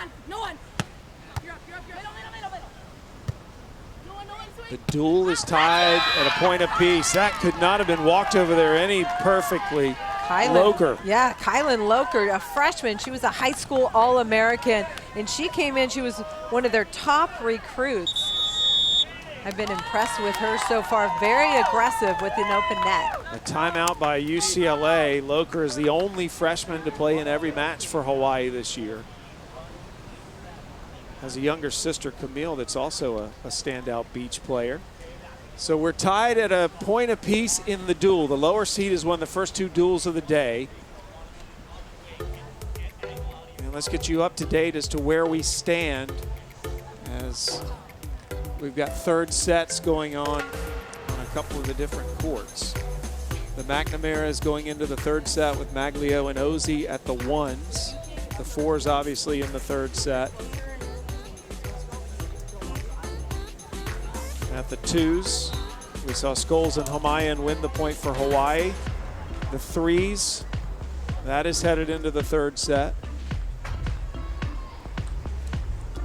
The duel is tied at a point apiece. That could not have been walked over there any perfectly. Loker. Yeah, Kylan Loker, a freshman. She was a high school All-American, and she came in. She was one of their top recruits. I've been impressed with her so far. Very aggressive with an open net. A timeout by UCLA. Loker is the only freshman to play in every match for Hawaii this year. Has a younger sister, Camille, that's also a standout beach player. So we're tied at a point apiece in the duel. The lower seed has won the first 2 duels of the day. And let's get you up to date as to where we stand, as we've got third sets going on a couple of the different courts. The McNamara is going into the third set with Maglio and Ozzie at the 1s. The 4s obviously in the third set. At the 2s, we saw Scholes and Hamayan win the point for Hawaii. The 3s, that is headed into the third set.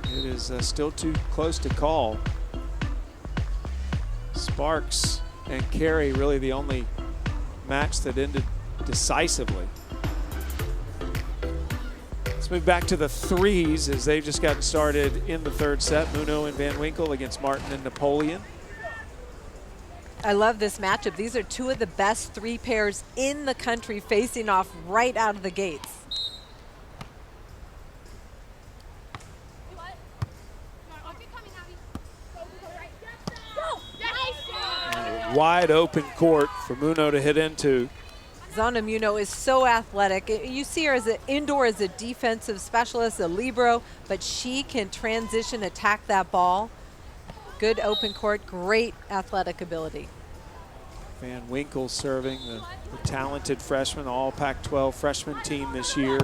It is still too close to call. Sparks and Carey really the only match that ended decisively. Let's move back to the 3s as they've just gotten started in the third set. Muno and Van Winkle against Martin and Napoleon. I love this matchup. These are 2 of the best 3 pairs in the country facing off right out of the gates. Wide open court for Muno to hit into. Zana Muno is so athletic. You see her as an indoor as a defensive specialist, a libero, but she can transition, attack that ball. Good open court, great athletic ability. Van Winkle serving, the talented freshman, all Pac-12 freshman team this year.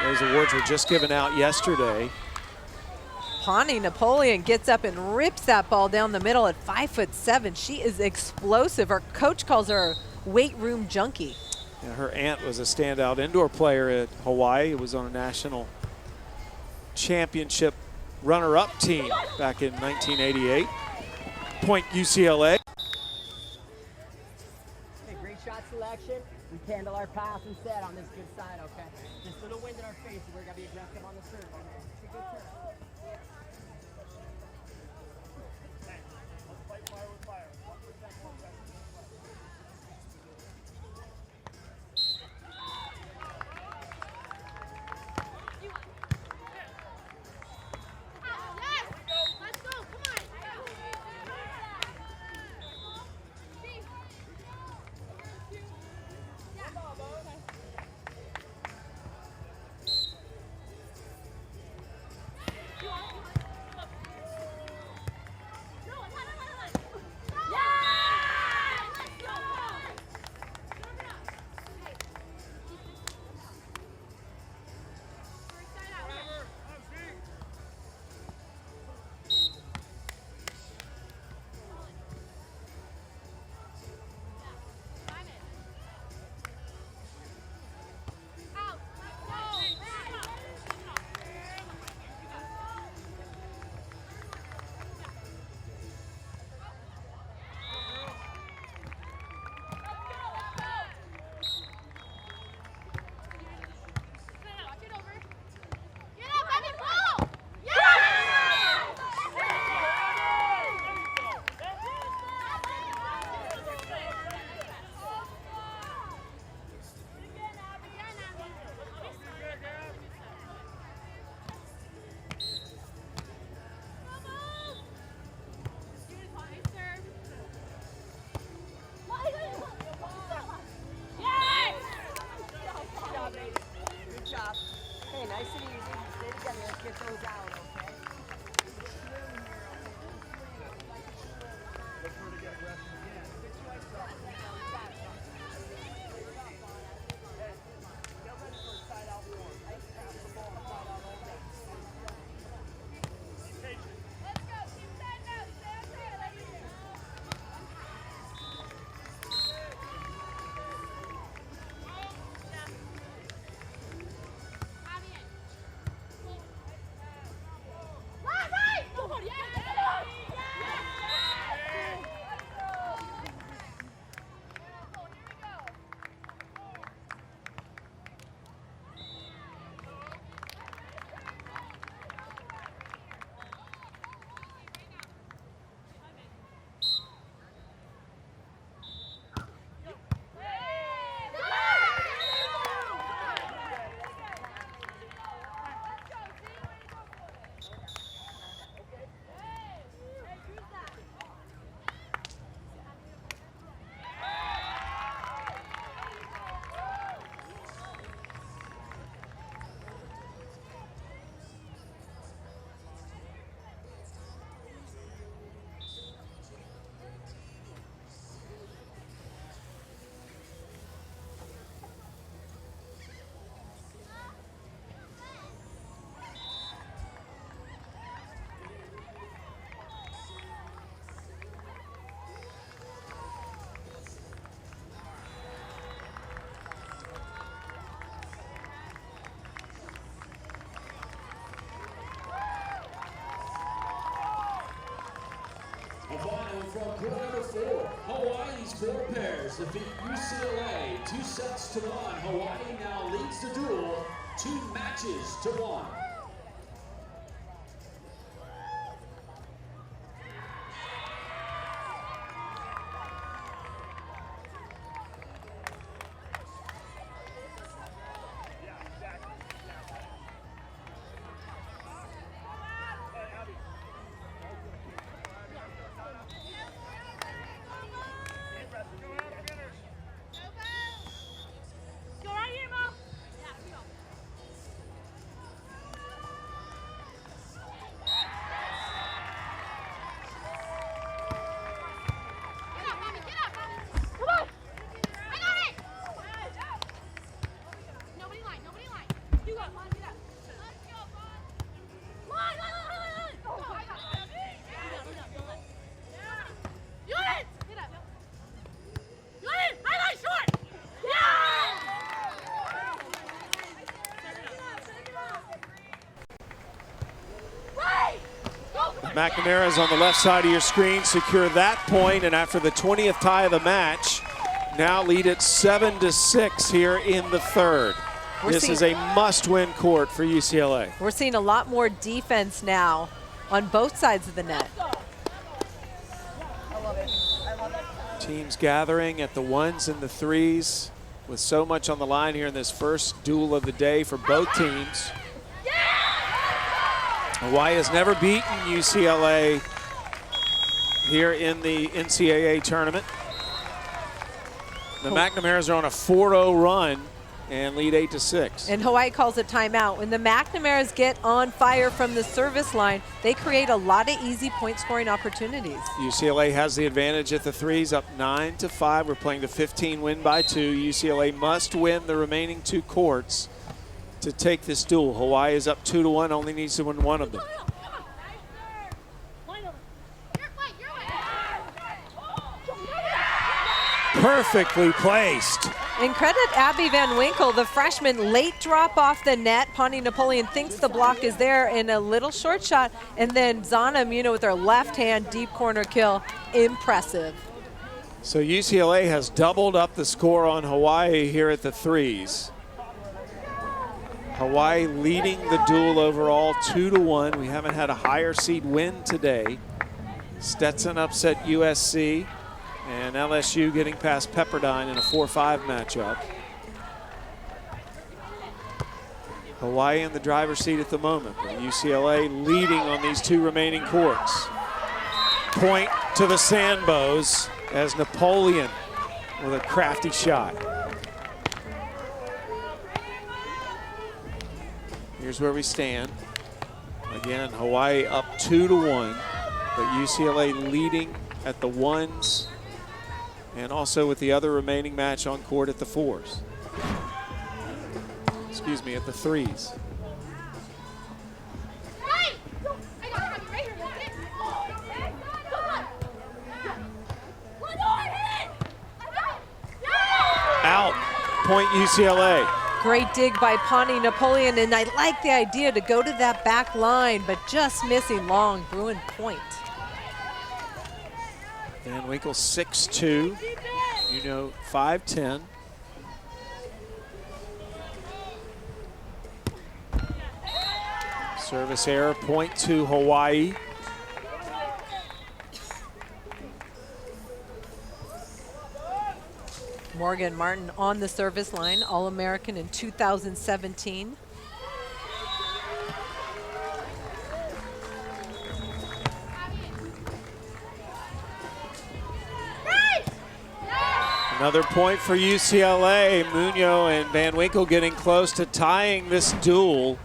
Those awards were just given out yesterday. Pawnee Napoleon gets up and rips that ball down the middle at 5'7". She is explosive. Her coach calls her a weight room junkie. Yeah, her aunt was a standout indoor player at Hawaii. It was on a national championship runner-up team back in 1988. Point UCLA. Okay, great shot selection. We handle our pass and set on this good side, okay? Just a little wind in our face, we're gonna be aggressive on the serve. It's a good turn. on court number 4, Hawaii's 4 pairs defeat UCLA 2-1. Hawaii now leads the duel 2-1. McNamara is on the left side of your screen, secure that point, and after the 20th tie of the match, now lead at 7-6 here in the third. This is a must-win court for UCLA. We're seeing a lot more defense now on both sides of the net. Teams gathering at the 1s and the 3s with so much on the line here in this first duel of the day for both teams. Hawaii has never beaten UCLA here in the NCAA tournament. The McNamaras are on a 4-0 run and lead 8-6. And Hawaii calls a timeout. When the McNamaras get on fire from the service line, they create a lot of easy point scoring opportunities. UCLA has the advantage at the 3s, up 9-5. We're playing the 15 win by 2. UCLA must win the remaining 2 courts to take this duel. Hawaii is up 2-1, only needs to win one of them. Perfectly placed. And credit Abby Van Winkle, the freshman, late drop off the net. Pawnee Napoleon thinks the block is there in a little short shot, and then Zana, with her left hand deep corner kill. Impressive. So UCLA has doubled up the score on Hawaii here at the 3s. Hawaii leading the duel overall 2-1. We haven't had a higher seed win today. Stetson upset USC, and LSU getting past Pepperdine in a 4-5 matchup. Hawaii in the driver's seat at the moment, but UCLA leading on these 2 remaining courts. Point to the Sandbows as Napoleon with a crafty shot. Here's where we stand. Again, Hawaii up 2-1, but UCLA leading at the 1s and also with the other remaining match on court at the 4s. Excuse me, at the 3s. Out, point UCLA. Great dig by Pawnee Napoleon, and I like the idea to go to that back line, but just missing long. Bruin point. Van Winkle 6'2", 5'10". Service error, point to Hawaii. Morgan Martin on the service line, All-American in 2017. Another point for UCLA. Munoz and Van Winkle getting close to tying this duel.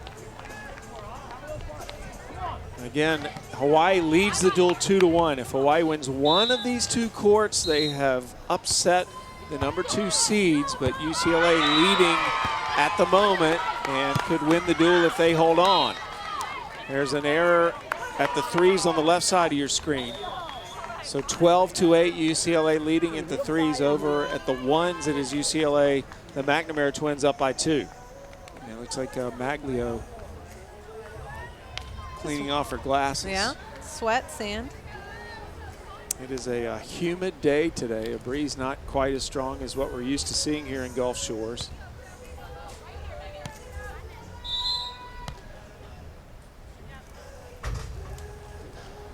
Again, Hawaii leads the duel 2-1. If Hawaii wins one of these 2 courts, they have upset the number 2 seeds, but UCLA leading at the moment and could win the duel if they hold on. There's an error at the 3s on the left side of your screen. So 12-8, UCLA leading at the 3s. Over at the 1s, it is UCLA, the McNamara twins up by 2. And it looks like Maglio cleaning off her glasses. Yeah, sweat, sand. It is a humid day today. A breeze not quite as strong as what we're used to seeing here in Gulf Shores.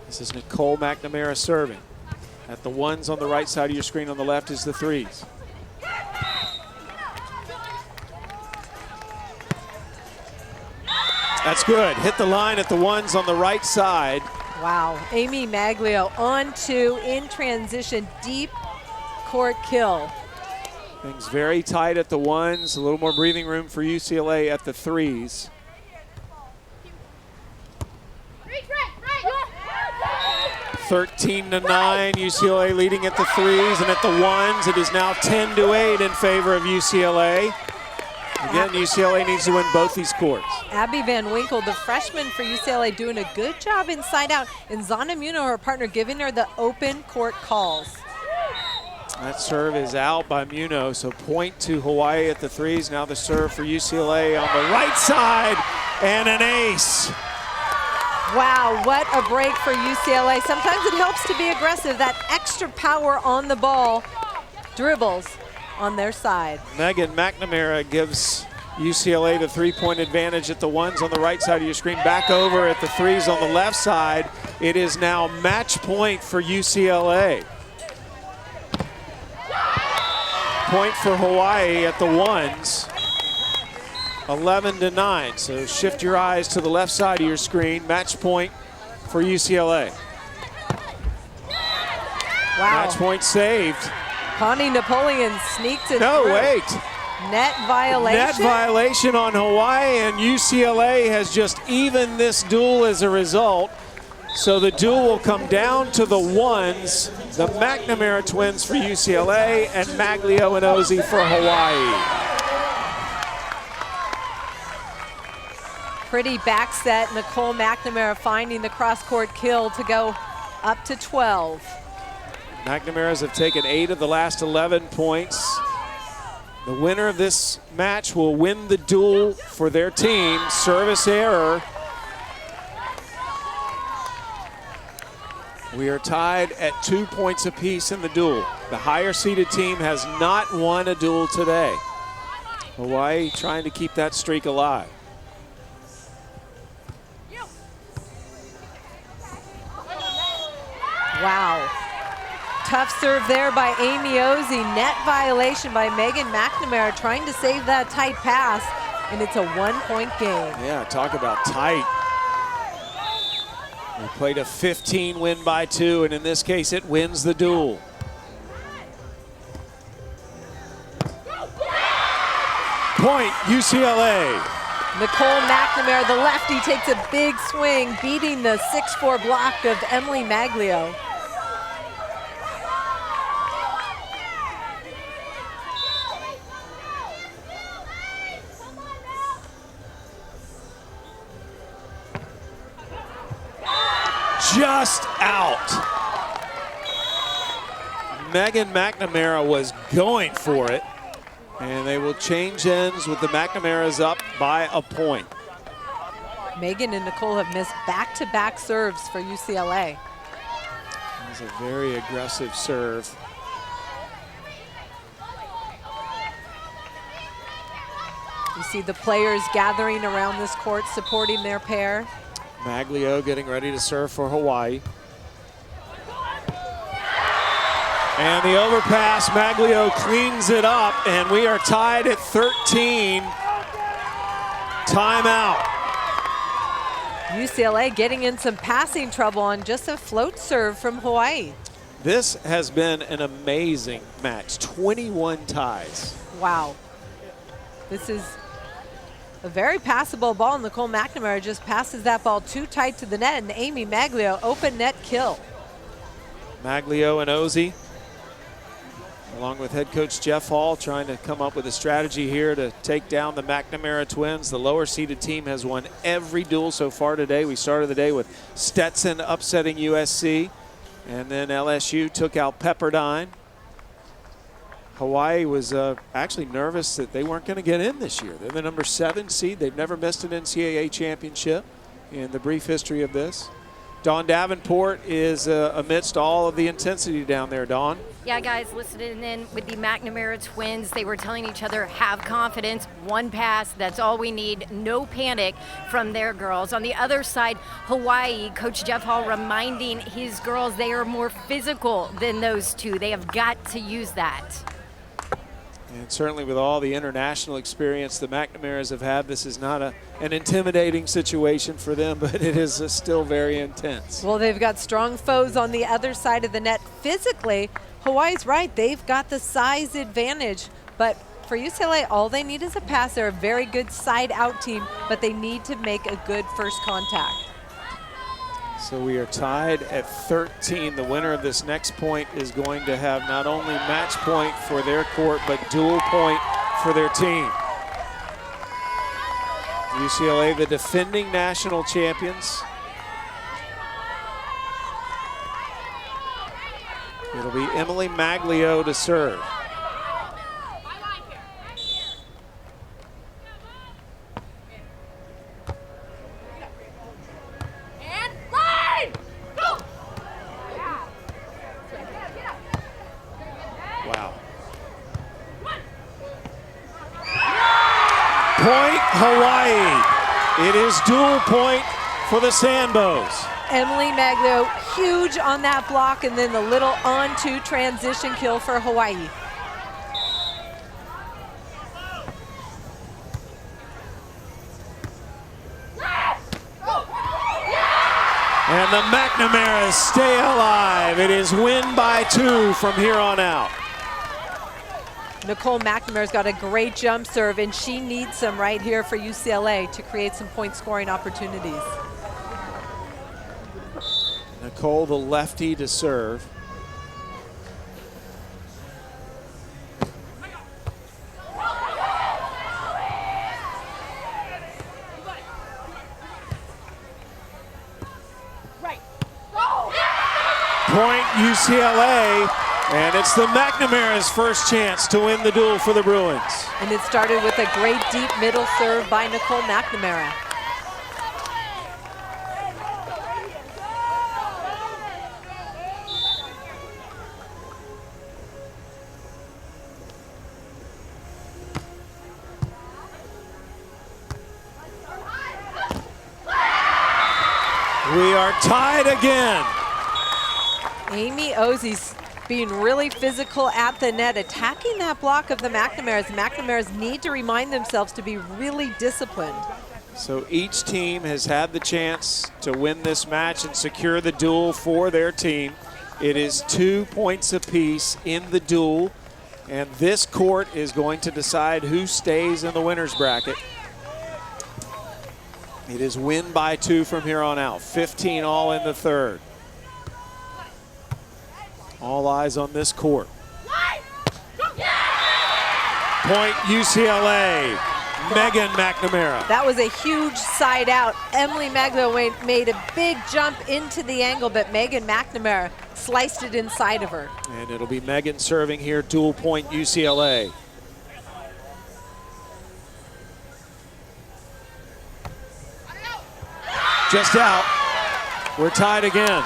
This is Nicole McNamara serving. At the ones on the right side of your screen, on the left is the threes. That's good. Hit the line at the ones on the right side. Wow, Amy Maglio on two in transition, deep court kill. Things very tight at the ones, a little more breathing room for UCLA at the threes. (13-9), UCLA leading at the threes, and at the ones it is now 10-8 in favor of UCLA. Again, UCLA needs to win both these courts. Abby Van Winkle, the freshman for UCLA, doing a good job inside out. And Zana Muno, her partner, giving her the open court calls. That serve is out by Muno, so point to Hawaii at the threes. Now the serve for UCLA on the right side, and an ace. Wow, what a break for UCLA. Sometimes it helps to be aggressive. That extra power on the ball, dribbles on their side. Megan McNamara gives UCLA the three-point advantage at the ones on the right side of your screen. Back over at the threes on the left side. It is now match point for UCLA. Point for Hawaii at the ones. 11-9. So shift your eyes to the left side of your screen. Match point for UCLA. Wow. Match point saved. Connie Napoleon sneaked it No, through. wait. Net violation. Net violation on Hawaii, and UCLA has just evened this duel as a result. So the duel will come down to the ones, the McNamara twins for UCLA and Maglio and Ozzie for Hawaii. Pretty back set. Nicole McNamara finding the cross-court kill to go up to 12. McNamara's have taken 8 of the last 11 points. The winner of this match will win the duel for their team. Service error. We are tied at 2 points apiece in the duel. The higher seeded team has not won a duel today. Hawaii trying to keep that streak alive. Wow. Tough serve there by Amy Ozzie. Net violation by Megan McNamara trying to save that tight pass, and it's a 1-point game. Yeah, talk about tight. We played a 15 win by 2, and in this case it wins the duel. Point UCLA. Nicole McNamara, the lefty, takes a big swing, beating the 6'4" block of Emily Maglio. Just out. Megan McNamara was going for it, and they will change ends with the McNamaras up by a point. Megan and Nicole have missed back-to-back serves for UCLA. That's a very aggressive serve. You see the players gathering around this court supporting their pair. Maglio getting ready to serve for Hawaii. And the overpass, Maglio cleans it up, and we are tied at 13. Timeout. UCLA getting in some passing trouble on just a float serve from Hawaii. This has been an amazing match. 21 ties. Wow. This is a very passable ball. Nicole McNamara just passes that ball too tight to the net, and Amy Maglio, open net kill. Maglio and Ozzie, along with head coach Jeff Hall, trying to come up with a strategy here to take down the McNamara twins. The lower seeded team has won every duel so far today. We started the day with Stetson upsetting USC, and then LSU took out Pepperdine. Hawaii was actually nervous that they weren't going to get in this year. They're the number 7 seed. They've never missed an NCAA championship in the brief history of this. Dawn Davenport is amidst all of the intensity down there, Dawn. Yeah, guys, listening in with the McNamara twins, they were telling each other, have confidence, one pass, that's all we need, no panic from their girls. On the other side, Hawaii, Coach Jeff Hall reminding his girls they are more physical than those two. They have got to use that. And certainly with all the international experience the McNamaras have had, this is not an intimidating situation for them, but it is still very intense. Well, they've got strong foes on the other side of the net. Physically, Hawaii's right. They've got the size advantage. But for UCLA, all they need is a pass. They're a very good side-out team, but they need to make a good first contact. So we are tied at 13. The winner of this next point is going to have not only match point for their court, but dual point for their team. UCLA, the defending national champions. It'll be Emily Maglio to serve. Point Hawaii. It is dual point for the Sandbows. Emily Maglio, huge on that block, and then the little on-to transition kill for Hawaii. And the McNamaras stay alive. It is win by 2 from here on out. Nicole McNamara's got a great jump serve, and she needs some right here for UCLA to create some point scoring opportunities. Nicole, the lefty, to serve. Point UCLA. And it's the McNamara's first chance to win the duel for the Bruins. And it started with a great deep middle serve by Nicole McNamara. We are tied again. Amy Ozie's being really physical at the net, attacking that block of the McNamaras. McNamaras need to remind themselves to be really disciplined. So each team has had the chance to win this match and secure the duel for their team. It is 2 points apiece in the duel, and this court is going to decide who stays in the winner's bracket. It is win by 2 from here on out. 15 all in the third. All eyes on this court. Point UCLA, Megan McNamara. That was a huge side out. Emily Maglio made a big jump into the angle, but Megan McNamara sliced it inside of her. And it'll be Megan serving here, dual point UCLA. Just out. We're tied again.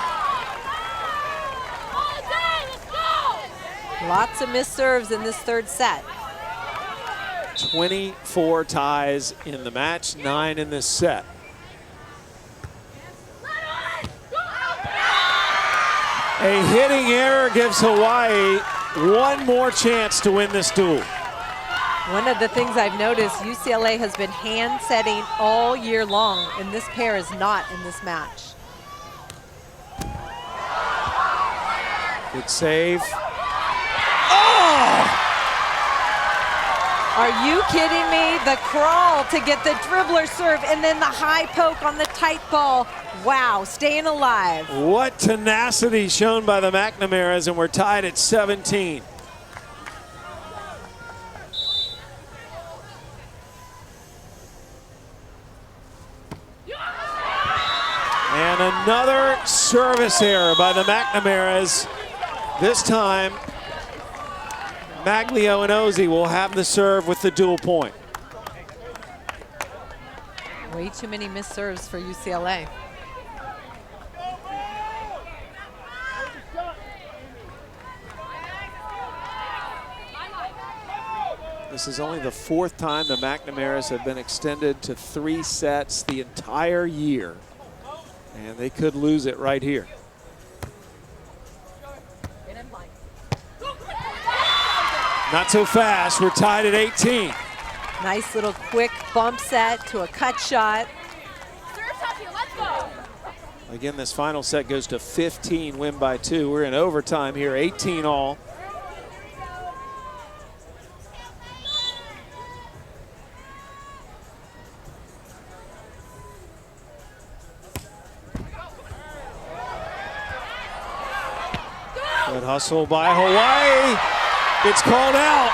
Lots of missed serves in this third set. 24 ties in the match, 9 in this set. A hitting error gives Hawaii one more chance to win this duel. One of the things I've noticed, UCLA has been hand setting all year long, and this pair is not in this match. Good save. Oh! Are you kidding me? The crawl to get the dribbler serve, and then the high poke on the tight ball. Wow, staying alive. What tenacity shown by the McNamaras, and we're tied at 17. And another service error by the McNamaras. This time, Maglio and Ozie will have the serve with the dual point. Way too many missed serves for UCLA. This is only the 4th time the McNamaras have been extended to 3 sets the entire year. And they could lose it right here. Not so fast. We're tied at 18. Nice little quick bump set to a cut shot. Again, this final set goes to 15, win by 2. We're in overtime here, 18 all. Good hustle by Hawaii. It's called out.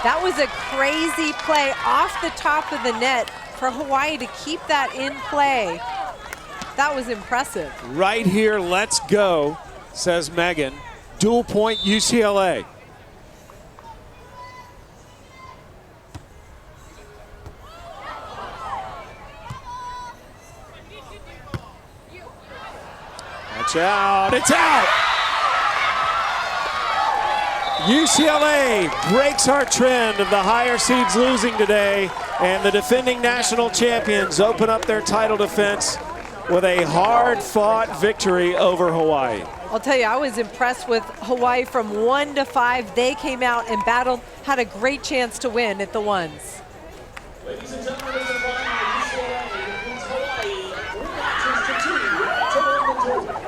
That was a crazy play off the top of the net for Hawaii to keep that in play. That was impressive. Right here, let's go, says Megan. Dual point UCLA. Watch out, it's out! UCLA breaks our trend of the higher seeds losing today, and the defending national champions open up their title defense with a hard-fought victory over Hawaii. I'll tell you, I was impressed with Hawaii from 1 to 5. They came out and battled, had a great chance to win at the ones. Ladies and gentlemen, it's a final. UCLA defeats Hawaii 3 matches to 2 to win the tournament.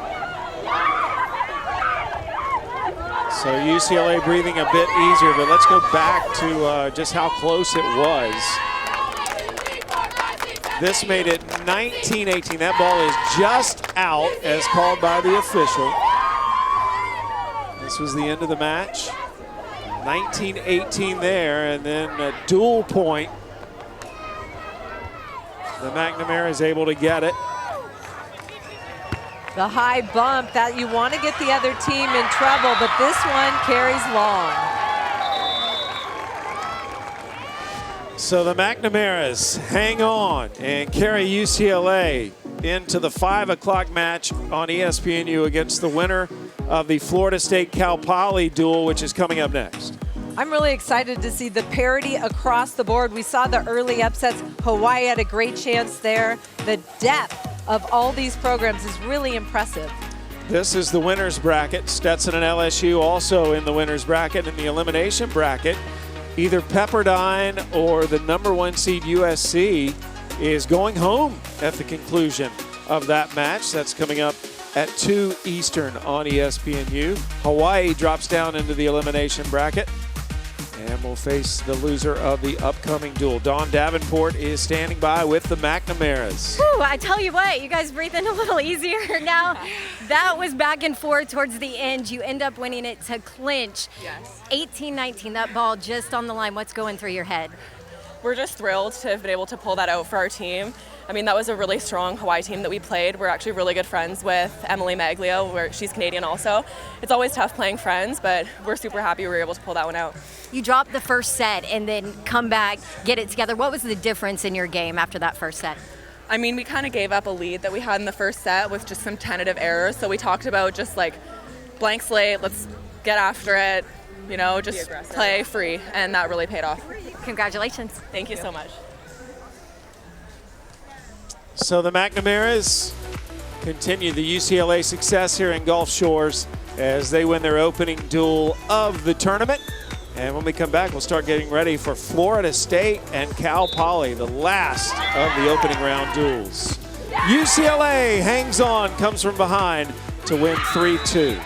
So UCLA breathing a bit easier, but let's go back to just how close it was. This made it 19-18. That ball is just out as called by the official. This was the end of the match. 19-18 there, and then a dual point. The McNamara is able to get it. The high bump that you want to get the other team in trouble, but this one carries long. So the McNamaras hang on and carry UCLA into the 5 o'clock match on ESPNU against the winner of the Florida State-Cal Poly duel, which is coming up next. I'm really excited to see the parity across the board. We saw the early upsets. Hawaii had a great chance there. The depth of all these programs is really impressive. This is the winner's bracket. Stetson and LSU also in the winner's bracket. In the elimination bracket, either Pepperdine or the #1 seed USC is going home at the conclusion of that match. That's coming up at 2 Eastern on ESPNU. Hawaii drops down into the elimination bracket and will face the loser of the upcoming duel. Dawn Davenport is standing by with the McNamaras. Whew, I tell you what, you guys breathing a little easier now. That was back and forth towards the end. You end up winning it to clinch. Yes. 18-19, that ball just on the line. What's going through your head? We're just thrilled to have been able to pull that out for our team. I mean, that was a really strong Hawaii team that we played. We're actually really good friends with Emily Maglio, where she's Canadian also. It's always tough playing friends, but we're super happy we were able to pull that one out. You dropped the first set and then come back, get it together. What was the difference in your game after that first set? I mean, we kind of gave up a lead that we had in the first set with just some tentative errors. So we talked about just like blank slate, let's get after it, you know, just play free. And that really paid off. Congratulations. Thank you so much. So the McNamaras continue the UCLA success here in Gulf Shores as they win their opening duel of the tournament. And when we come back, we'll start getting ready for Florida State and Cal Poly, the last of the opening round duels. UCLA hangs on, comes from behind to win 3-2.